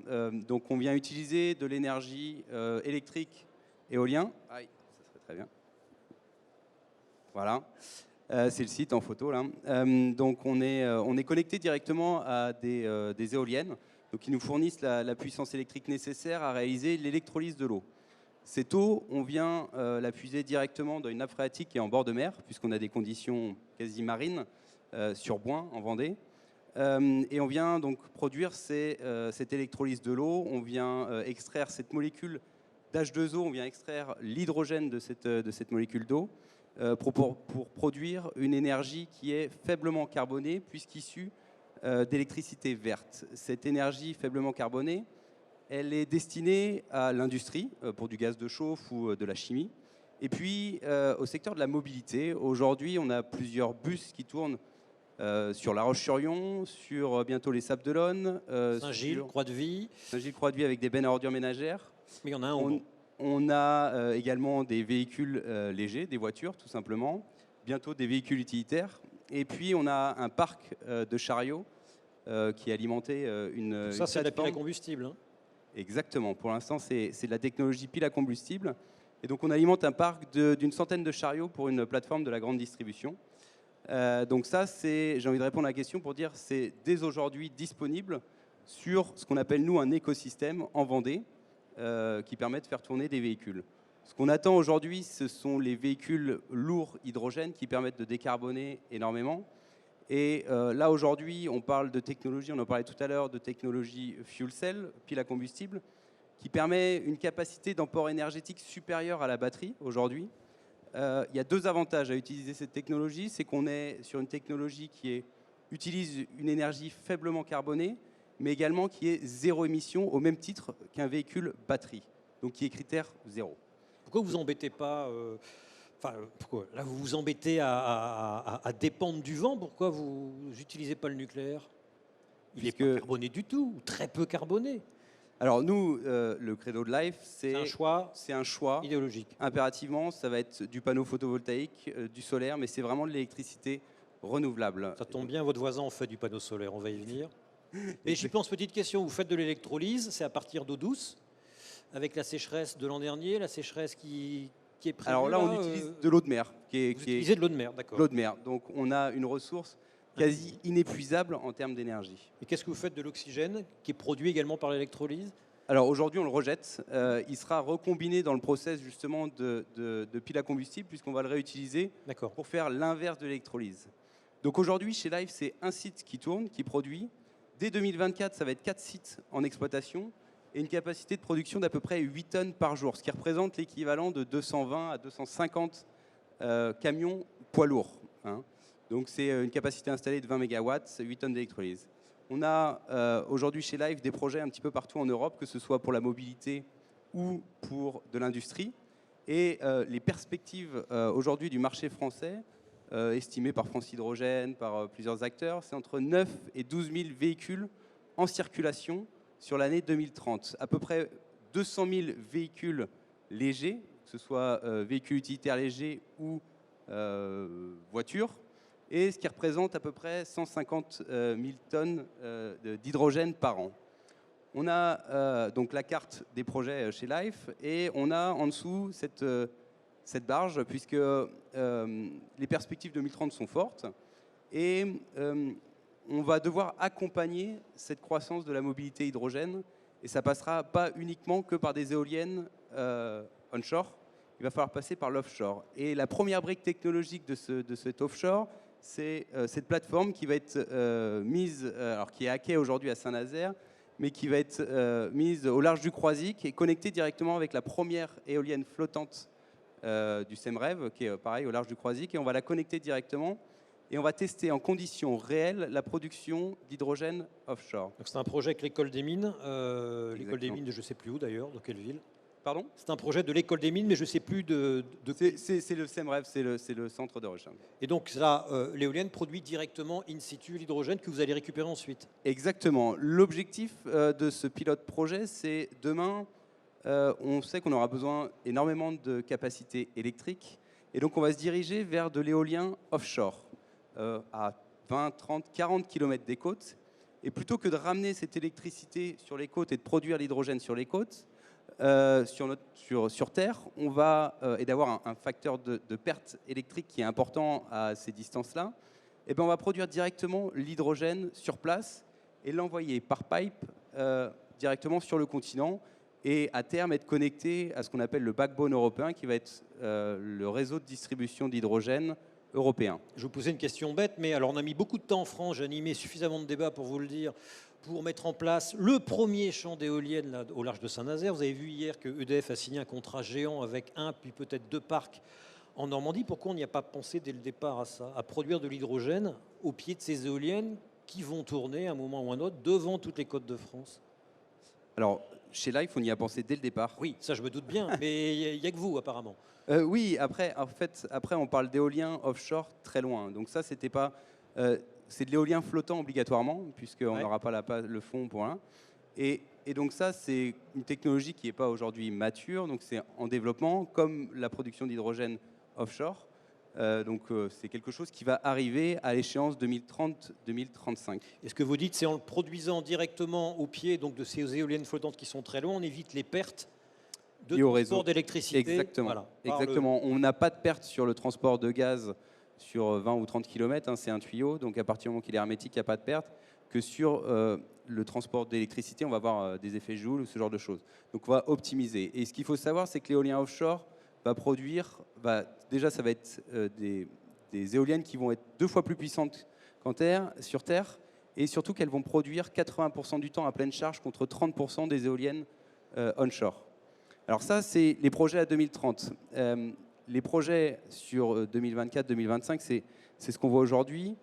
Donc on vient utiliser de l'énergie électrique éolien. Aïe, ça serait très bien. Voilà. C'est le site en photo là. Donc on est connecté directement à des éoliennes. Donc, ils nous fournissent la puissance électrique nécessaire à réaliser l'électrolyse de l'eau. Cette eau, on vient la puiser directement dans une nappe phréatique qui est en bord de mer, puisqu'on a des conditions quasi marines sur Boin, en Vendée. Et on vient donc produire cette électrolyse de l'eau. On vient extraire cette molécule d'H2O, on vient extraire l'hydrogène de cette molécule d'eau pour produire une énergie qui est faiblement carbonée, puisqu'issue d'électricité verte. Cette énergie faiblement carbonée, elle est destinée à l'industrie pour du gaz de chauffe ou de la chimie. Et puis au secteur de la mobilité, aujourd'hui on a plusieurs bus qui tournent sur La Roche-sur-Yon, sur bientôt les Sables d'Olonne, Saint-Gilles, Croix-de-Vie. Saint-Gilles, Croix-de-Vie avec des bennes à ordures ménagères. Mais il y en a un au bout. On a également des véhicules légers, des voitures tout simplement, bientôt des véhicules utilitaires. Et puis on a un parc de chariots qui est alimenté une Ça, c'est la pile à plateforme. combustible. Hein. Exactement. Pour l'instant, c'est de la technologie pile à combustible. Et donc on alimente un parc d'une centaine de chariots pour une plateforme de la grande distribution. Donc ça, j'ai envie de répondre à la question pour dire c'est dès aujourd'hui disponible sur ce qu'on appelle nous un écosystème en Vendée qui permet de faire tourner des véhicules. Ce qu'on attend aujourd'hui, ce sont les véhicules lourds hydrogène qui permettent de décarboner énormément. Et là, aujourd'hui, on parle de technologie, on en parlait tout à l'heure, de technologie fuel cell, pile à combustible, qui permet une capacité d'emport énergétique supérieure à la batterie aujourd'hui. Il y a deux avantages à utiliser cette technologie. C'est qu'on est sur une technologie qui utilise une énergie faiblement carbonée mais également qui est zéro émission au même titre qu'un véhicule batterie, donc qui est critère zéro. Pourquoi vous embêtez pas pourquoi là vous vous embêtez à dépendre du vent? Pourquoi vous n'utilisez pas le nucléaire? Il n'est pas carboné du tout, ou très peu carboné. Alors nous, le credo de Life, C'est un un choix idéologique. Impérativement, ça va être du panneau photovoltaïque, du solaire, mais c'est vraiment de l'électricité renouvelable. Ça tombe bien, votre voisin en fait du panneau solaire, on va y venir. Et j'y pense, petite question, vous faites de l'électrolyse, c'est à partir d'eau douce, avec la sécheresse de l'an dernier, la sécheresse qui est prévue. Alors là, on utilise de l'eau de mer. Vous utilisez de l'eau de mer, d'accord. L'eau de mer. Donc on a une ressource quasi inépuisable en termes d'énergie. Et qu'est-ce que vous faites de l'oxygène, qui est produit également par l'électrolyse? Alors aujourd'hui, on le rejette. Il sera recombiné dans le process justement de pile à combustible, puisqu'on va le réutiliser pour faire l'inverse de l'électrolyse. Donc aujourd'hui, chez Life, c'est un site qui tourne, qui produit. Dès 2024, ça va être 4 sites en exploitation et une capacité de production d'à peu près 8 tonnes par jour, ce qui représente l'équivalent de 220 à 250 camions poids lourds. Hein. Donc c'est une capacité installée de 20 MW, 8 tonnes d'électrolyse. On a aujourd'hui chez Life des projets un petit peu partout en Europe, que ce soit pour la mobilité ou pour de l'industrie. Et les perspectives aujourd'hui du marché français, estimées par France Hydrogène, par plusieurs acteurs, c'est entre 9 et 12 000 véhicules en circulation sur l'année 2030. À peu près 200 000 véhicules légers, que ce soit véhicules utilitaires légers ou voitures, et ce qui représente à peu près 150 000 tonnes d'hydrogène par an. On a donc la carte des projets chez Life et on a en dessous cette barge, puisque les perspectives 2030 sont fortes et on va devoir accompagner cette croissance de la mobilité hydrogène, et ça passera pas uniquement que par des éoliennes onshore, il va falloir passer par l'offshore. Et la première brique technologique de cet offshore, c'est cette plateforme qui va être mise, alors qui est à quai aujourd'hui à Saint-Nazaire, mais qui va être mise au large du Croisic et connectée directement avec la première éolienne flottante du SEMREV, qui est pareil au large du Croisic, et on va la connecter directement et on va tester en conditions réelles la production d'hydrogène offshore. C'est un projet avec l'école des mines, l'école des mines de je ne sais plus où d'ailleurs, dans quelle ville? Pardon? C'est un projet de l'école des mines, mais je ne sais plus de... C'est le SEMREV, c'est le centre de recherche. Et donc là, l'éolienne produit directement in situ l'hydrogène que vous allez récupérer ensuite. Exactement. L'objectif de ce pilote projet, c'est demain, on sait qu'on aura besoin énormément de capacités électriques, et donc on va se diriger vers de l'éolien offshore, à 20, 30, 40 km des côtes. Et plutôt que de ramener cette électricité sur les côtes et de produire l'hydrogène sur les côtes, sur Terre, on va, et d'avoir un facteur de perte électrique qui est important à ces distances-là, et ben on va produire directement l'hydrogène sur place et l'envoyer par pipe directement sur le continent, et à terme être connecté à ce qu'on appelle le backbone européen, qui va être le réseau de distribution d'hydrogène européen. Je vous posais une question bête, mais alors on a mis beaucoup de temps en France, j'ai animé suffisamment de débats pour vous le dire, pour mettre en place le premier champ d'éoliennes au large de Saint-Nazaire. Vous avez vu hier que EDF a signé un contrat géant avec un, puis peut-être 2 parcs en Normandie. Pourquoi on n'y a pas pensé dès le départ à ça, à produire de l'hydrogène au pied de ces éoliennes qui vont tourner à un moment ou à un autre devant toutes les côtes de France? Alors, chez Life, on y a pensé dès le départ. Oui, ça je me doute bien, mais il n'y a que vous apparemment. Oui, après, on parle d'éolien offshore très loin. Donc ça, c'était pas... c'est de l'éolien flottant obligatoirement, puisqu'on n'aura pas le fond pour rien. Et donc ça, c'est une technologie qui n'est pas aujourd'hui mature, donc c'est en développement, comme la production d'hydrogène offshore. Donc c'est quelque chose qui va arriver à l'échéance 2030-2035. Et ce que vous dites, c'est en le produisant directement au pied donc, de ces éoliennes flottantes qui sont très loin, on évite les pertes de transport d'électricité. Exactement. Voilà, Exactement. On n'a pas de perte sur le transport de gaz sur 20 ou 30 km, hein, c'est un tuyau, donc à partir du moment qu'il est hermétique, il n'y a pas de perte. Que sur le transport d'électricité, on va avoir des effets Joule ou ce genre de choses. Donc on va optimiser. Et ce qu'il faut savoir, c'est que l'éolien offshore va produire, déjà ça va être des éoliennes qui vont être 2 fois plus puissantes sur Terre, et surtout qu'elles vont produire 80% du temps à pleine charge contre 30% des éoliennes onshore. Alors ça, c'est les projets à 2030. Les projets sur 2024-2025, c'est ce qu'on voit aujourd'hui.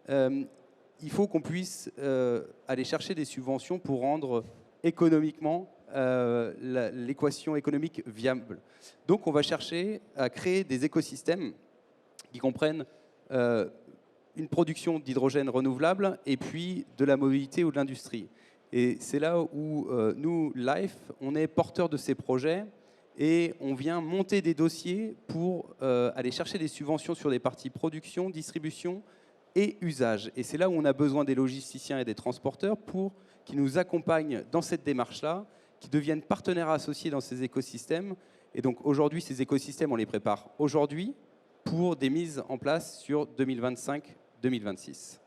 Il il faut qu'on puisse aller chercher des subventions pour rendre économiquement l'équation économique viable. Donc on va chercher à créer des écosystèmes qui comprennent une production d'hydrogène renouvelable et puis de la mobilité ou de l'industrie. Et c'est là où nous, Life, on est porteurs de ces projets et on vient monter des dossiers pour aller chercher des subventions sur des parties production, distribution et usage. Et c'est là où on a besoin des logisticiens et des transporteurs pour qu'ils nous accompagnent dans cette démarche-là, qui deviennent partenaires associés dans ces écosystèmes. Et donc aujourd'hui, ces écosystèmes, on les prépare aujourd'hui pour des mises en place sur 2025-2026.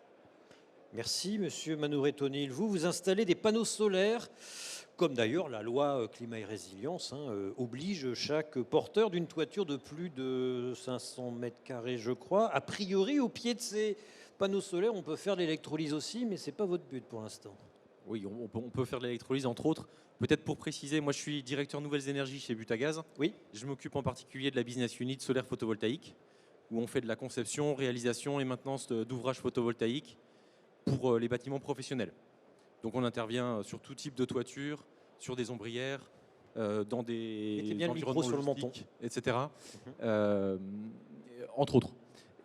Merci, monsieur Manouret-Tonil. Vous installez des panneaux solaires, comme d'ailleurs la loi climat et résilience oblige chaque porteur d'une toiture de plus de 500 mètres carrés, je crois. A priori, au pied de ces panneaux solaires, on peut faire de l'électrolyse aussi, mais ce n'est pas votre but pour l'instant. Oui, on peut faire de l'électrolyse, entre autres. Peut-être pour préciser, moi je suis directeur nouvelles énergies chez Butagaz. Oui. Je m'occupe en particulier de la business unit solaire photovoltaïque, où on fait de la conception, réalisation et maintenance d'ouvrages photovoltaïques pour les bâtiments professionnels. Donc on intervient sur tout type de toiture, sur des ombrières, dans des environnements logistiques, etc. Entre autres.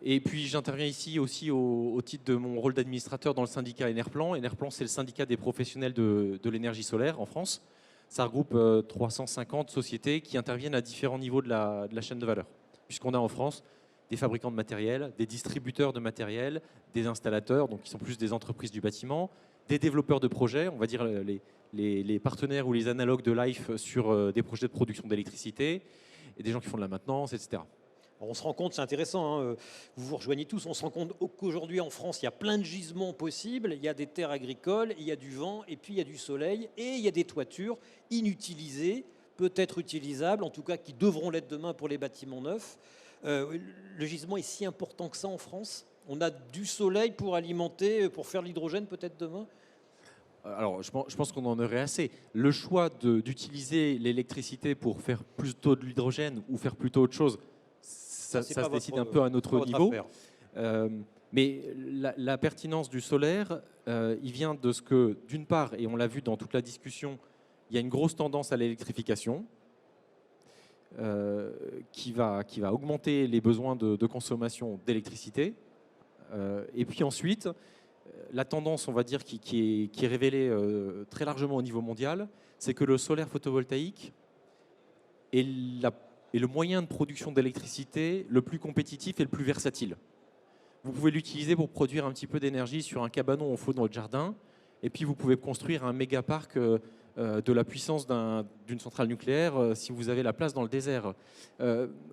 Et puis j'interviens ici aussi au titre de mon rôle d'administrateur dans le syndicat Enerplan. Enerplan, c'est le syndicat des professionnels de l'énergie solaire en France. Ça regroupe 350 sociétés qui interviennent à différents niveaux de la chaîne de valeur. Puisqu'on a en France des fabricants de matériel, des distributeurs de matériel, des installateurs, donc qui sont plus des entreprises du bâtiment, des développeurs de projets, on va dire les partenaires ou les analogues de Life sur des projets de production d'électricité, et des gens qui font de la maintenance, etc. On se rend compte, c'est intéressant, vous vous rejoignez tous, on se rend compte qu'aujourd'hui en France, il y a plein de gisements possibles, il y a des terres agricoles, il y a du vent, et puis il y a du soleil, et il y a des toitures inutilisées, peut-être utilisables, en tout cas qui devront l'être demain pour les bâtiments neufs. Le gisement est si important que ça en France? On a du soleil pour alimenter, pour faire l'hydrogène peut-être demain? Alors, je pense qu'on en aurait assez. Le choix d'utiliser l'électricité pour faire plutôt de l'hydrogène ou faire plutôt autre chose, ça se décide un peu à notre niveau. Mais la pertinence du solaire, il vient de ce que, d'une part, et on l'a vu dans toute la discussion, il y a une grosse tendance à l'électrification qui va augmenter les besoins de consommation d'électricité. Et puis ensuite, la tendance, on va dire, qui est révélée très largement au niveau mondial, c'est que le solaire photovoltaïque est le moyen de production d'électricité le plus compétitif et le plus versatile. Vous pouvez l'utiliser pour produire un petit peu d'énergie sur un cabanon au fond de votre jardin, et puis vous pouvez construire un méga parc de la puissance d'une centrale nucléaire si vous avez la place dans le désert.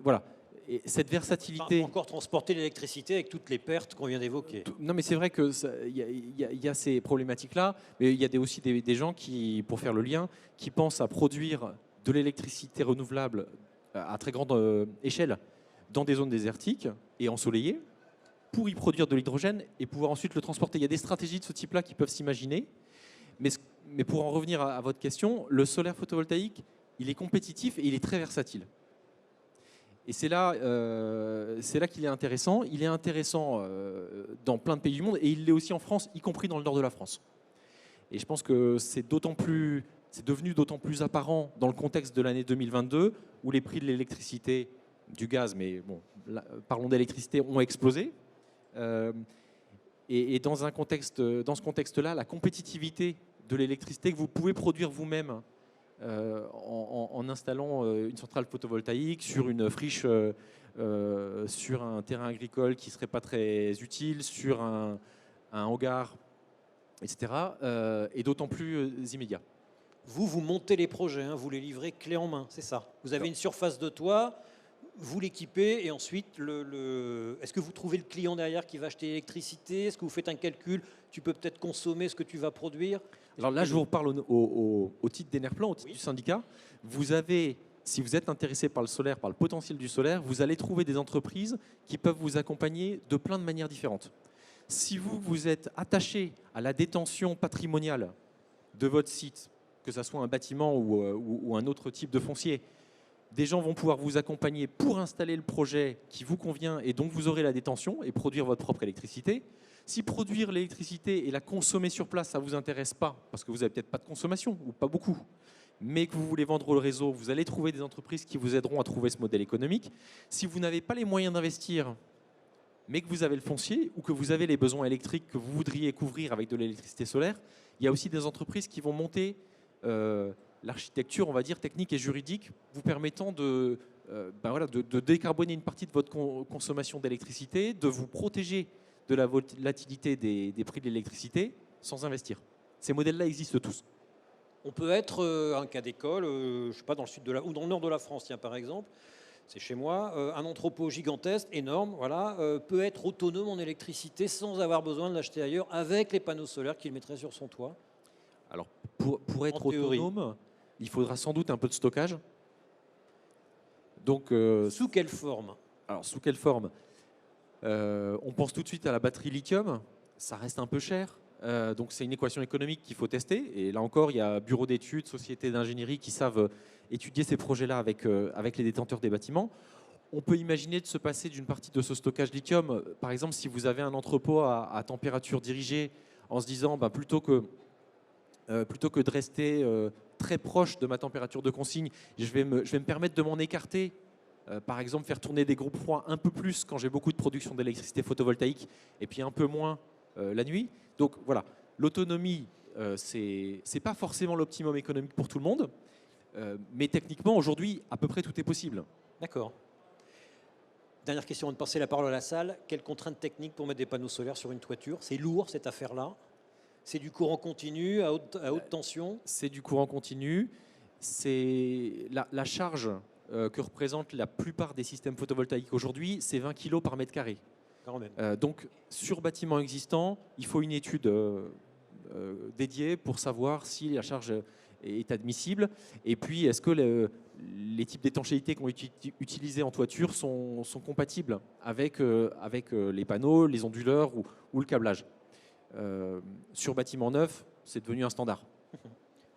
Voilà. Et cette versatilité... Encore transporter l'électricité avec toutes les pertes qu'on vient d'évoquer. Non, mais c'est vrai qu'il y a ces problématiques-là, mais il y a aussi des gens qui, pour faire le lien, qui pensent à produire de l'électricité renouvelable à très grande échelle dans des zones désertiques et ensoleillées pour y produire de l'hydrogène et pouvoir ensuite le transporter. Il y a des stratégies de ce type-là qui peuvent s'imaginer, mais pour en revenir à votre question, le solaire photovoltaïque, il est compétitif et il est très versatile. Et c'est là qu'il est intéressant. Il est intéressant dans plein de pays du monde et il l'est aussi en France, y compris dans le nord de la France. Et je pense que c'est devenu d'autant plus apparent dans le contexte de l'année 2022 où les prix de l'électricité, du gaz, mais bon, là, parlons d'électricité, ont explosé. Et dans ce contexte-là, la compétitivité de l'électricité que vous pouvez produire vous-même en installant une centrale photovoltaïque sur une friche, sur un terrain agricole qui ne serait pas très utile, sur un hangar, etc., est d'autant plus immédiat. Vous montez les projets, vous les livrez clé en main, c'est ça? Vous avez une surface de toit, vous l'équipez et ensuite, est-ce que vous trouvez le client derrière qui va acheter l'électricité? Est-ce que vous faites un calcul? Tu peux peut-être consommer ce que tu vas produire? Alors là, je vous reparle au titre d'Enerplan, au titre du syndicat. Vous avez, si vous êtes intéressé par le solaire, par le potentiel du solaire, vous allez trouver des entreprises qui peuvent vous accompagner de plein de manières différentes. Si vous êtes attaché à la détention patrimoniale de votre site, que ce soit un bâtiment ou un autre type de foncier, des gens vont pouvoir vous accompagner pour installer le projet qui vous convient et donc vous aurez la détention et produire votre propre électricité. Si produire l'électricité et la consommer sur place, ça ne vous intéresse pas, parce que vous n'avez peut-être pas de consommation, ou pas beaucoup, mais que vous voulez vendre au réseau, vous allez trouver des entreprises qui vous aideront à trouver ce modèle économique. Si vous n'avez pas les moyens d'investir, mais que vous avez le foncier ou que vous avez les besoins électriques que vous voudriez couvrir avec de l'électricité solaire, il y a aussi des entreprises qui vont monter l'architecture, on va dire, technique et juridique, vous permettant de décarboner une partie de votre consommation d'électricité, de vous protéger de la volatilité des prix de l'électricité sans investir. Ces modèles-là existent tous. On peut être un cas d'école, je sais pas, dans le sud ou dans le nord de la France, tiens, par exemple. C'est chez moi, un entrepôt gigantesque, énorme, voilà, peut être autonome en électricité sans avoir besoin de l'acheter ailleurs, avec les panneaux solaires qu'il mettrait sur son toit. Alors, pour être En théorie. autonome, il faudra sans doute un peu de stockage. Donc, Sous quelle forme? alors, sous quelle forme? On pense tout de suite à la batterie lithium. Ça reste un peu cher. Donc, c'est une équation économique qu'il faut tester. Et là encore, il y a bureaux d'études, sociétés d'ingénierie qui savent étudier ces projets-là avec les détenteurs des bâtiments. On peut imaginer de se passer d'une partie de ce stockage lithium. Par exemple, si vous avez un entrepôt à température dirigée, en se disant plutôt que de rester très proche de ma température de consigne, je vais me permettre de m'en écarter. Par exemple, faire tourner des groupes froids un peu plus quand j'ai beaucoup de production d'électricité photovoltaïque et puis un peu moins la nuit. Donc voilà, l'autonomie, c'est pas forcément l'optimum économique pour tout le monde, mais techniquement, aujourd'hui, à peu près tout est possible. D'accord. Dernière question, avant de passer la parole à la salle. Quelles contraintes techniques pour mettre des panneaux solaires sur une toiture? C'est lourd, cette affaire-là. C'est du courant continu, à haute tension. C'est du courant continu. C'est la charge que représentent la plupart des systèmes photovoltaïques aujourd'hui, c'est 20 kg par mètre carré. Quand même. Donc, sur bâtiment existant, il faut une étude dédiée pour savoir si la charge est admissible. Et puis, est-ce que les types d'étanchéité qui ont été utilisés en toiture sont compatibles avec les panneaux, les onduleurs ou le câblage. Sur bâtiment neuf, c'est devenu un standard.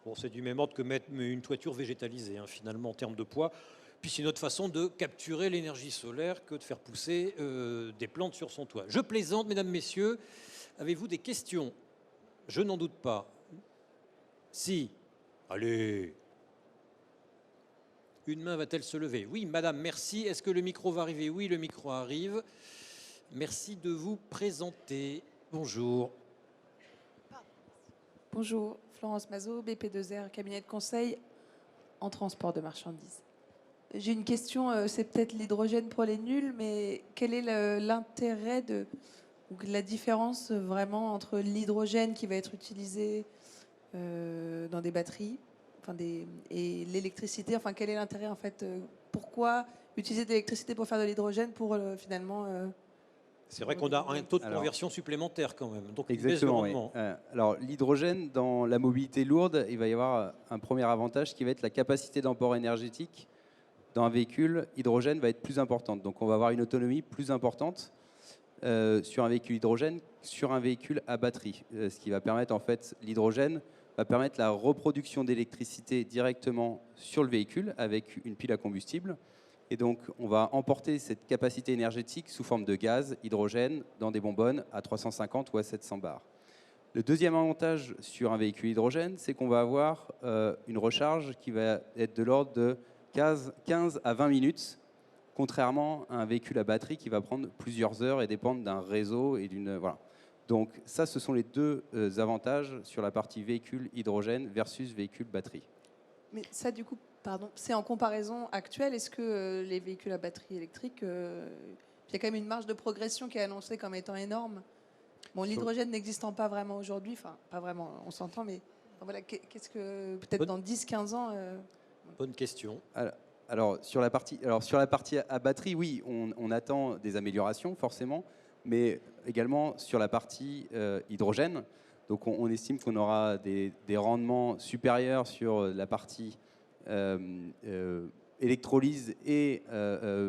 Bon, c'est du même ordre que mettre une toiture végétalisée, hein, finalement, en termes de poids. Puis c'est une autre façon de capturer l'énergie solaire que de faire pousser des plantes sur son toit. Je plaisante, mesdames, messieurs. Avez-vous des questions? Je n'en doute pas. Si. Allez. Une main va-t-elle se lever? Oui, madame, merci. Est-ce que le micro va arriver? Oui, le micro arrive. Merci de vous présenter. Bonjour. Bonjour, Florence Mazot, BP2R, cabinet de conseil en transport de marchandises. J'ai une question, c'est peut-être l'hydrogène pour les nuls, mais quel est l'intérêt ou la différence vraiment entre l'hydrogène qui va être utilisé dans des batteries et l'électricité? Enfin, quel est l'intérêt en fait? Pourquoi utiliser de l'électricité pour faire de l'hydrogène pour finalement... C'est vrai qu'on a un taux de conversion supplémentaire quand même. Donc, Exactement. Oui. Alors, l'hydrogène, dans la mobilité lourde, il va y avoir un premier avantage qui va être la capacité d'emport énergétique dans un véhicule hydrogène va être plus importante. Donc, on va avoir une autonomie plus importante sur un véhicule hydrogène, sur un véhicule à batterie. Ce qui va permettre, en fait, l'hydrogène va permettre la reproduction d'électricité directement sur le véhicule avec une pile à combustible. Et donc, on va emporter cette capacité énergétique sous forme de gaz, hydrogène, dans des bonbonnes à 350 ou à 700 bars. Le deuxième avantage sur un véhicule hydrogène, c'est qu'on va avoir une recharge qui va être de l'ordre de 15 à 20 minutes, contrairement à un véhicule à batterie qui va prendre plusieurs heures et dépendre d'un réseau et d'une... Voilà. Donc ça, ce sont les deux avantages sur la partie véhicule hydrogène versus véhicule batterie. Mais ça, du coup, pardon, c'est en comparaison actuelle. Est-ce que les véhicules à batterie électrique, il y a quand même une marge de progression qui est annoncée comme étant énorme? Bon, l'hydrogène n'existant pas vraiment aujourd'hui, enfin, pas vraiment, on s'entend, mais voilà, qu'est-ce que, peut-être dans 10-15 ans... Bonne question. Alors, sur la partie à batterie, oui, on attend des améliorations, forcément, mais également sur la partie hydrogène. Donc, on estime qu'on aura des rendements supérieurs sur la partie électrolyse et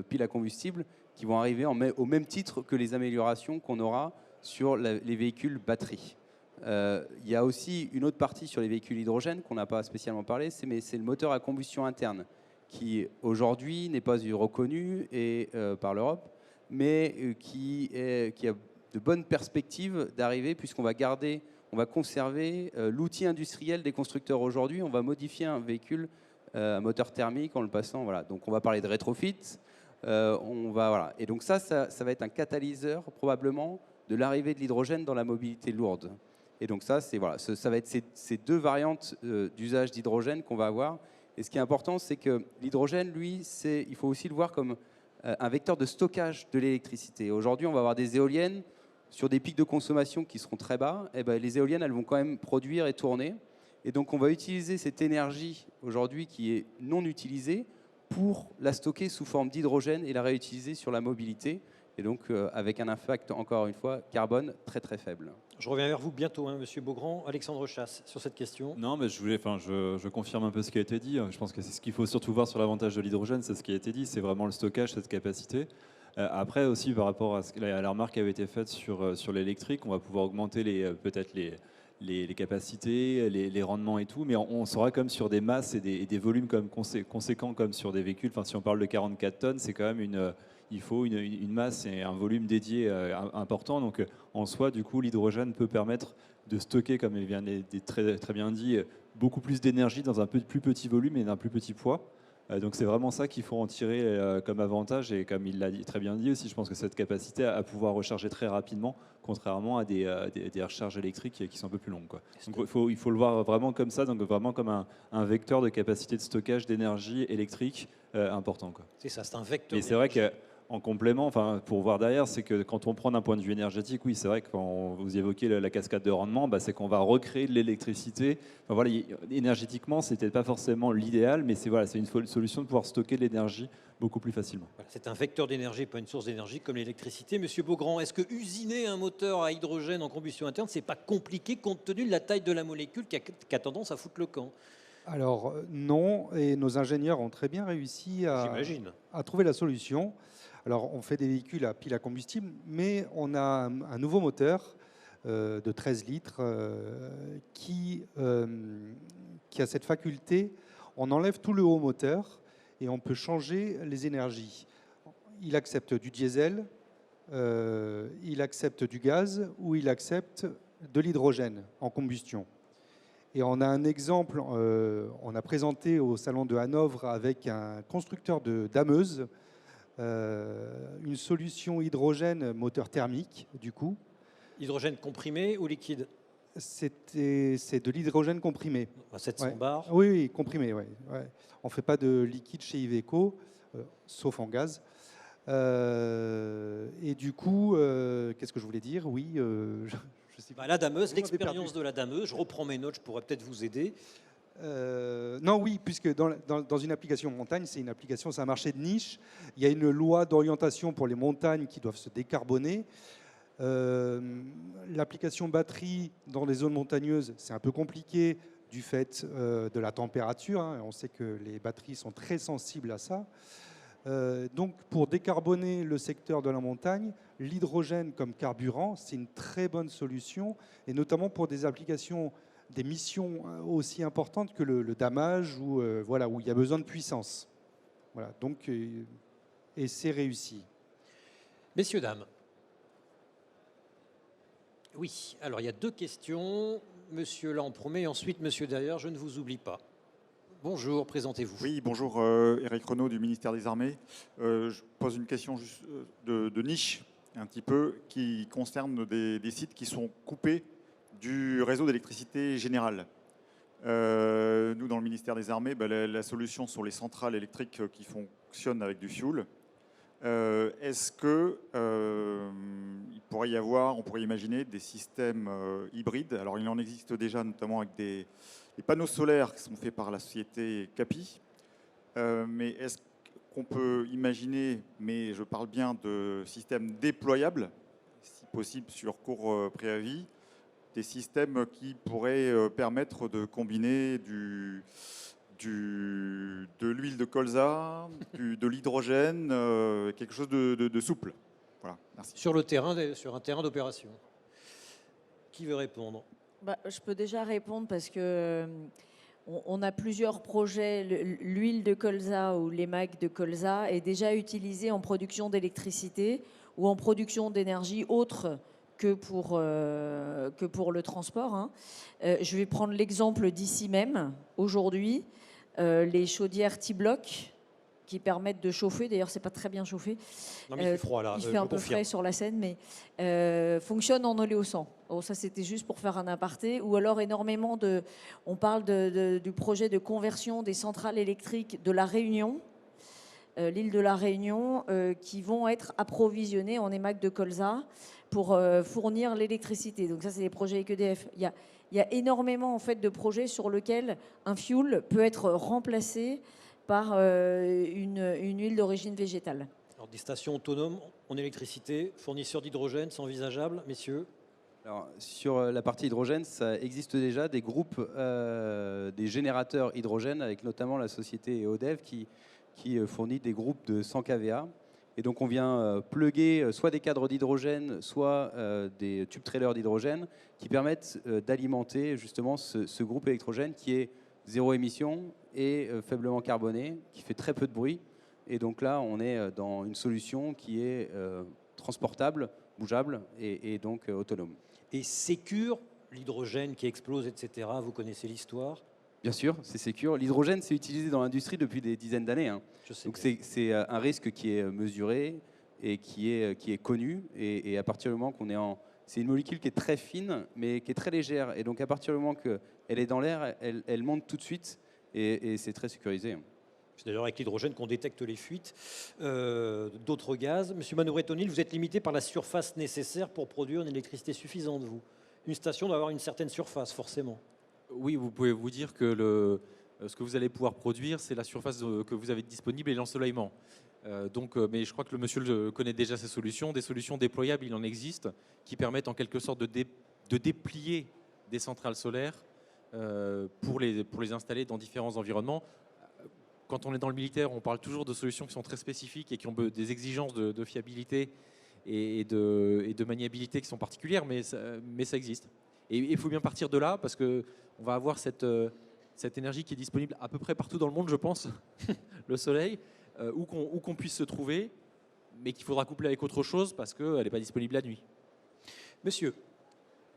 pile à combustible qui vont arriver au même titre que les améliorations qu'on aura sur les véhicules batterie. Il y a aussi une autre partie sur les véhicules hydrogène qu'on n'a pas spécialement parlé, c'est le moteur à combustion interne qui aujourd'hui n'est pas reconnu par l'Europe, mais qui bonnes perspectives d'arriver, puisqu'on va garder, on va conserver l'outil industriel des constructeurs aujourd'hui. On va modifier un véhicule à moteur thermique en le passant. Voilà. Donc on va parler de rétrofit. Voilà. Et donc ça va être un catalyseur probablement de l'arrivée de l'hydrogène dans la mobilité lourde. Et donc ça va être ces deux variantes d'usage d'hydrogène qu'on va avoir. Et ce qui est important, c'est que l'hydrogène, lui, il faut aussi le voir comme un vecteur de stockage de l'électricité. Aujourd'hui, on va avoir des éoliennes sur des pics de consommation qui seront très bas. Et ben, les éoliennes, elles vont quand même produire et tourner. Et donc, on va utiliser cette énergie aujourd'hui qui est non utilisée pour la stocker sous forme d'hydrogène et la réutiliser sur la mobilité. Et donc, avec un impact, encore une fois, carbone très très faible. Je reviens vers vous bientôt, hein, Monsieur Beaugrand. Alexandre Chasse, sur cette question. Non, mais je confirme un peu ce qui a été dit. Je pense que c'est ce qu'il faut surtout voir sur l'avantage de l'hydrogène, c'est ce qui a été dit, c'est vraiment le stockage, cette capacité. Après aussi, par rapport à la remarque qui avait été faite sur l'électrique, on va pouvoir augmenter peut-être les capacités, les rendements et tout, mais on sera comme sur des masses et des volumes comme conséquents comme sur des véhicules. Enfin, si on parle de 44 tonnes, c'est quand même il faut une masse et un volume dédié important. Donc en soi, du coup, l'hydrogène peut permettre de stocker, comme il vient d'être très, très bien dit, beaucoup plus d'énergie dans un plus petit volume et d'un plus petit poids. Donc c'est vraiment ça qu'il faut en tirer comme avantage, et comme il l'a très bien dit aussi, je pense que cette capacité à pouvoir recharger très rapidement, contrairement à des recharges électriques qui sont un peu plus longues, quoi. Donc il faut le voir vraiment comme ça, donc vraiment comme un vecteur de capacité de stockage d'énergie électrique important, quoi. C'est ça, c'est un vecteur. Et c'est vrai qu'en complément, enfin, pour voir derrière, c'est que quand on prend d'un point de vue énergétique, oui, c'est vrai que quand vous évoquez la cascade de rendement, bah, c'est qu'on va recréer de l'électricité. Enfin, voilà, énergétiquement, c'était pas forcément l'idéal, mais c'est une solution de pouvoir stocker de l'énergie beaucoup plus facilement. Voilà, c'est un vecteur d'énergie, pas une source d'énergie comme l'électricité. Monsieur Beaugrand, est-ce que usiner un moteur à hydrogène en combustion interne, c'est pas compliqué compte tenu de la taille de la molécule qui a tendance à foutre le camp? Alors non, et nos ingénieurs ont très bien réussi à trouver la solution. Alors on fait des véhicules à pile à combustible, mais on a un nouveau moteur de 13 litres qui a cette faculté. On enlève tout le haut moteur et on peut changer les énergies. Il accepte du diesel, il accepte du gaz ou il accepte de l'hydrogène en combustion. Et on a un exemple, on a présenté au salon de Hanovre avec un constructeur de dameuses, une solution hydrogène moteur thermique, du coup. Hydrogène comprimé ou liquide? C'est de l'hydrogène comprimé. À 700 Ouais. bars. Oui, comprimé, ouais. On ne fait pas de liquide chez Iveco, sauf en gaz. Et du coup, qu'est-ce que je voulais dire? Oui, je sais pas. La dameuse, l'expérience de la dameuse, je reprends mes notes, je pourrais peut-être vous aider. Non, oui, puisque dans une application montagne, c'est un marché de niche. Il y a une loi d'orientation pour les montagnes qui doivent se décarboner. L'application batterie dans les zones montagneuses, c'est un peu compliqué du fait de la température, hein. On sait que les batteries sont très sensibles à ça. Donc, pour décarboner le secteur de la montagne, l'hydrogène comme carburant, c'est une très bonne solution, et notamment pour des applications, des missions aussi importantes que le damage, où il y a besoin de puissance. Voilà, donc, et c'est réussi. Messieurs, dames. Oui, alors il y a deux questions. Monsieur là en premier, et ensuite monsieur derrière, je ne vous oublie pas. Bonjour, présentez-vous. Oui, bonjour, Éric Renaud du ministère des Armées. Je pose une question juste de niche, un petit peu, qui concerne des sites qui sont coupés du réseau d'électricité générale. Nous, dans le ministère des Armées, la solution sont les centrales électriques qui fonctionnent avec du fioul. Est-ce que on pourrait imaginer des systèmes hybrides? Alors, il en existe déjà, notamment avec des panneaux solaires qui sont faits par la société Capi. Mais est-ce qu'on peut imaginer, mais je parle bien de systèmes déployables, si possible sur court préavis, des systèmes qui pourraient permettre de combiner de l'huile de colza, de l'hydrogène, quelque chose de souple. Voilà, merci. Sur le terrain, sur un terrain d'opération. Qui veut répondre? Je peux déjà répondre parce que on a plusieurs projets. L'huile de colza ou l'émac de colza est déjà utilisée en production d'électricité ou en production d'énergie autre que pour le transport, hein. Je vais prendre l'exemple d'ici même, aujourd'hui, les chaudières T-Block qui permettent de chauffer. D'ailleurs, c'est pas très bien chauffé. Non, mais il fait froid là. Il je fait un peu confirme. frais sur la scène, mais fonctionne en oléosan. Bon, ça, c'était juste pour faire un aparté. Ou alors énormément de... On parle du projet de conversion des centrales électriques de La Réunion, l'île de La Réunion, qui vont être approvisionnées en émac de colza pour fournir l'électricité. Donc ça, c'est des projets avec EDF. Il y a énormément en fait, de projets sur lesquels un fuel peut être remplacé par une huile d'origine végétale. Alors, des stations autonomes en électricité, fournisseurs d'hydrogène, c'est envisageable, messieurs? Alors, sur la partie hydrogène, ça existe déjà des groupes, des générateurs hydrogène, avec notamment la société EODEV qui fournit des groupes de 100 kVA. Et donc on vient plugger soit des cadres d'hydrogène, soit des tubes trailers d'hydrogène qui permettent d'alimenter justement ce groupe électrogène qui est zéro émission et faiblement carboné, qui fait très peu de bruit. Et donc là, on est dans une solution qui est transportable, bougeable et donc autonome. Et sécure, l'hydrogène qui explose, etc. Vous connaissez l'histoire? Bien sûr, c'est sécure. L'hydrogène, c'est utilisé dans l'industrie depuis des dizaines d'années, hein. Je sais Donc bien. c'est un risque qui est mesuré et qui est connu. Et à partir du moment qu'on est en... C'est une molécule qui est très fine, mais qui est très légère. Et donc à partir du moment qu'elle est dans l'air, elle monte tout de suite et c'est très sécurisé. C'est d'ailleurs avec l'hydrogène qu'on détecte les fuites d'autres gaz. Monsieur Manouret-O'Neill, vous êtes limité par la surface nécessaire pour produire une électricité suffisante, vous. Une station doit avoir une certaine surface, forcément. Oui, vous pouvez vous dire que ce que vous allez pouvoir produire, c'est la surface que vous avez disponible et l'ensoleillement. Mais je crois que le monsieur connaît déjà ces solutions. Des solutions déployables, il en existe, qui permettent en quelque sorte de déplier des centrales solaires pour les installer dans différents environnements. Quand on est dans le militaire, on parle toujours de solutions qui sont très spécifiques et qui ont des exigences de fiabilité et de maniabilité qui sont particulières, mais ça existe. Et il faut bien partir de là, parce qu'on va avoir cette énergie qui est disponible à peu près partout dans le monde, je pense, le soleil, où qu'on puisse se trouver, mais qu'il faudra coupler avec autre chose, parce qu'elle n'est pas disponible la nuit. Monsieur,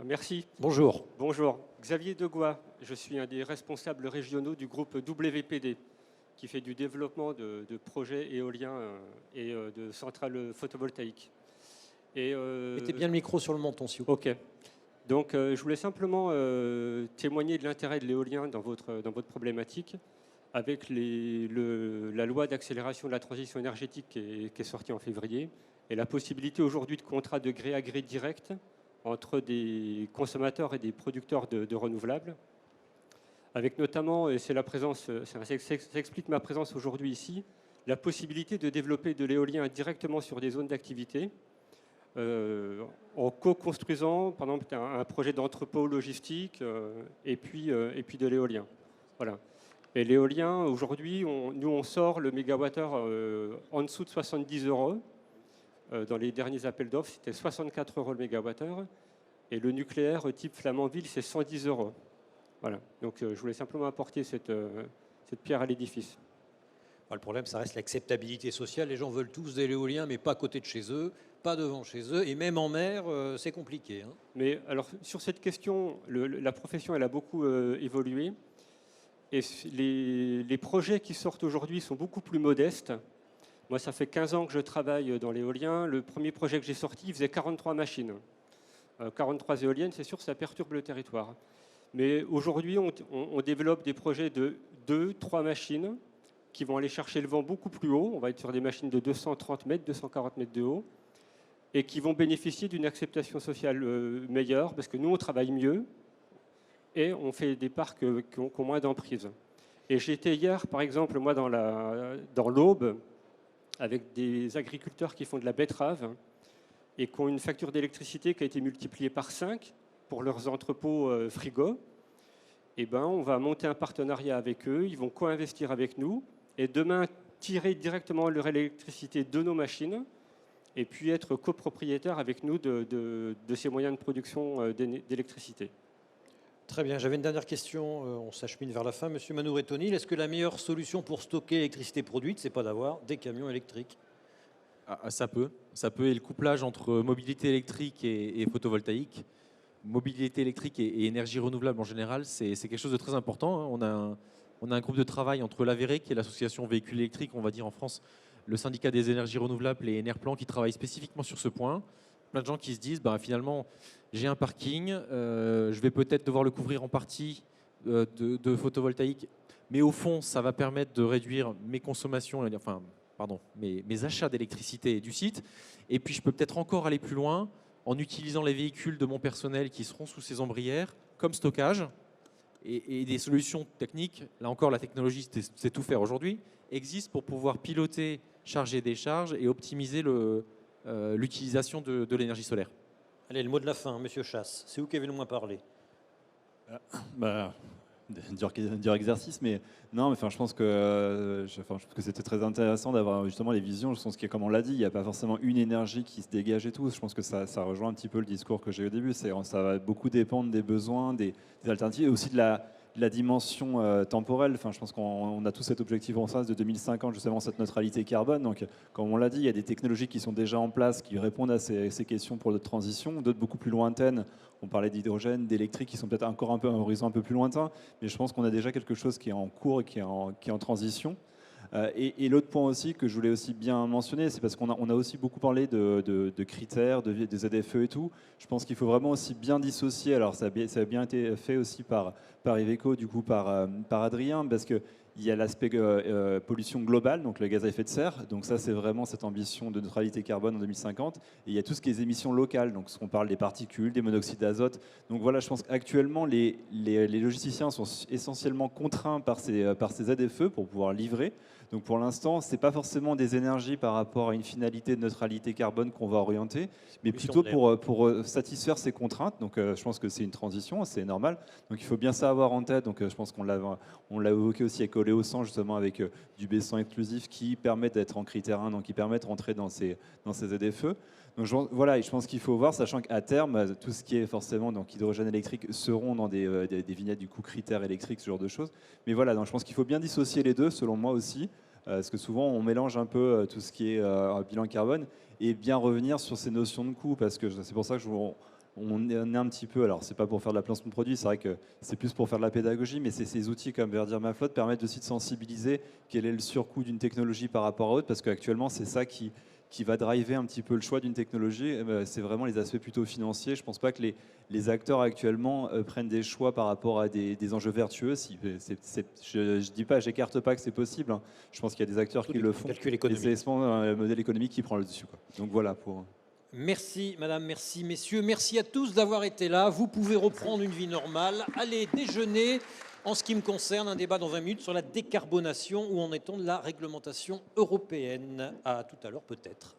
Merci. bonjour. Bonjour. Xavier Degois. Je suis un des responsables régionaux du groupe WPD, qui fait du développement de projets éoliens et de centrales photovoltaïques. Mettez bien le micro sur le menton, s'il vous plaît. Ok. Donc, je voulais simplement témoigner de l'intérêt de l'éolien dans votre problématique, avec la loi d'accélération de la transition énergétique qui est sortie en février, et la possibilité aujourd'hui de contrats de gré à gré direct entre des consommateurs et des producteurs de renouvelables, avec notamment, et c'est la présence, ça explique ma présence aujourd'hui ici, la possibilité de développer de l'éolien directement sur des zones d'activité, en co-construisant, par exemple, un projet d'entrepôt logistique et puis de l'éolien. Voilà. Et l'éolien, aujourd'hui, nous, on sort le mégawattheure en dessous de 70 €. Dans les derniers appels d'offres, c'était 64 € le mégawattheure. Et le nucléaire type Flamanville, c'est 110 €. Voilà. Donc, je voulais simplement apporter cette pierre à l'édifice. Le problème, ça reste l'acceptabilité sociale. Les gens veulent tous de l'éolien, mais pas à côté de chez eux, pas devant chez eux. Et même en mer, c'est compliqué, hein. Mais alors, sur cette question, la profession, elle a beaucoup évolué. Et les projets qui sortent aujourd'hui sont beaucoup plus modestes. Moi, ça fait 15 ans que je travaille dans l'éolien. Le premier projet que j'ai sorti, il faisait 43 machines. 43 éoliennes, c'est sûr, ça perturbe le territoire. Mais aujourd'hui, on développe des projets de 2-3 machines qui vont aller chercher le vent beaucoup plus haut. On va être sur des machines de 230 mètres, 240 mètres de haut, et qui vont bénéficier d'une acceptation sociale meilleure, parce que nous, on travaille mieux, et on fait des parcs qui ont moins d'emprise. Et j'étais hier, par exemple, moi, dans l'Aube, avec des agriculteurs qui font de la betterave, et qui ont une facture d'électricité qui a été multipliée par 5 pour leurs entrepôts frigo. Eh ben, on va monter un partenariat avec eux, ils vont co-investir avec nous, et demain tirer directement leur électricité de nos machines, et puis être copropriétaire avec nous de ces moyens de production d'électricité. Très bien, j'avais une dernière question, on s'achemine vers la fin. Monsieur Manouret-O'Neill, est-ce que la meilleure solution pour stocker l'électricité produite, c'est pas d'avoir des camions électriques? Ça peut. Et le couplage entre mobilité électrique et photovoltaïque, mobilité électrique et énergie renouvelable en général, c'est quelque chose de très important, hein. On a un groupe de travail entre l'AVERE, qui est l'association véhicules électriques, on va dire en France, le syndicat des énergies renouvelables et Enerplan, qui travaillent spécifiquement sur ce point. Plein de gens qui se disent, finalement, j'ai un parking, je vais peut-être devoir le couvrir en partie de photovoltaïque, mais au fond, ça va permettre de réduire mes consommations, mes achats d'électricité du site. Et puis, je peux peut-être encore aller plus loin en utilisant les véhicules de mon personnel qui seront sous ces ombrières comme stockage. Et des solutions techniques, là encore, la technologie sait tout faire aujourd'hui, existent pour pouvoir piloter, charger, décharge et optimiser l'utilisation de l'énergie solaire. Allez, le mot de la fin, Monsieur Chasse. C'est vous qui avez le moins parlé. Dur exercice, mais non, mais je pense que c'était très intéressant d'avoir justement les visions. Je pense que, comme on l'a dit, il n'y a pas forcément une énergie qui se dégage et tout. Je pense que ça rejoint un petit peu le discours que j'ai eu au début. Ça va beaucoup dépendre des besoins, des alternatives, et aussi de la dimension temporelle. Enfin, je pense qu'on a tous cet objectif en face de 2050, justement, cette neutralité carbone. Donc, comme on l'a dit, il y a des technologies qui sont déjà en place, qui répondent à ces questions pour notre transition, d'autres beaucoup plus lointaines. On parlait d'hydrogène, d'électrique, qui sont peut-être encore un horizon un peu plus lointain, mais je pense qu'on a déjà quelque chose qui est en cours et qui est en transition. Et l'autre point aussi que je voulais aussi bien mentionner, c'est parce qu'on a aussi beaucoup parlé de critères, des ZFE et tout. Je pense qu'il faut vraiment aussi bien dissocier. Alors ça a bien été fait aussi par Iveco, du coup par Adrien, parce que il y a l'aspect pollution globale, donc le gaz à effet de serre. Donc ça, c'est vraiment cette ambition de neutralité carbone en 2050. Et il y a tout ce qui est émissions locales, donc ce qu'on parle des particules, des monoxydes d'azote. Donc voilà, je pense qu'actuellement, les logisticiens sont essentiellement contraints par ces ZFE pour pouvoir livrer. Donc pour l'instant, ce n'est pas forcément des énergies par rapport à une finalité de neutralité carbone qu'on va orienter, mais plutôt pour satisfaire ces contraintes. Donc je pense que c'est une transition, c'est normal. Donc il faut bien ça avoir en tête. Donc je pense qu'on l'a évoqué aussi avec Oléo 100, justement avec du B100 exclusif qui permet d'être en critère 1, donc qui permet de rentrer dans ces ZFE. Donc voilà, je pense qu'il faut voir, sachant qu'à terme, tout ce qui est forcément donc hydrogène électrique seront dans des vignettes du coup critères électriques, ce genre de choses. Mais voilà, donc je pense qu'il faut bien dissocier les deux, selon moi aussi, parce que souvent on mélange un peu tout ce qui est bilan carbone et bien revenir sur ces notions de coût, parce que c'est pour ça que on est un petit peu, alors c'est pas pour faire de la placement de produit, c'est vrai que c'est plus pour faire de la pédagogie, mais ces outils comme Verdir ma flotte permettent aussi de sensibiliser quel est le surcoût d'une technologie par rapport à autre, parce qu'actuellement c'est ça qui va driver un petit peu le choix d'une technologie, c'est vraiment les aspects plutôt financiers. Je ne pense pas que les acteurs actuellement prennent des choix par rapport à des enjeux vertueux. Je ne dis pas, j'écarte pas que c'est possible, hein. Je pense qu'il y a des acteurs qui le font. Et c'est souvent un modèle économique qui prend le dessus, quoi. Donc voilà pour... Merci madame, merci messieurs, merci à tous d'avoir été là. Vous pouvez reprendre une vie normale, allez déjeuner. En ce qui me concerne, un débat dans 20 minutes sur la décarbonation, où en est-on de la réglementation européenne. À tout à l'heure peut-être.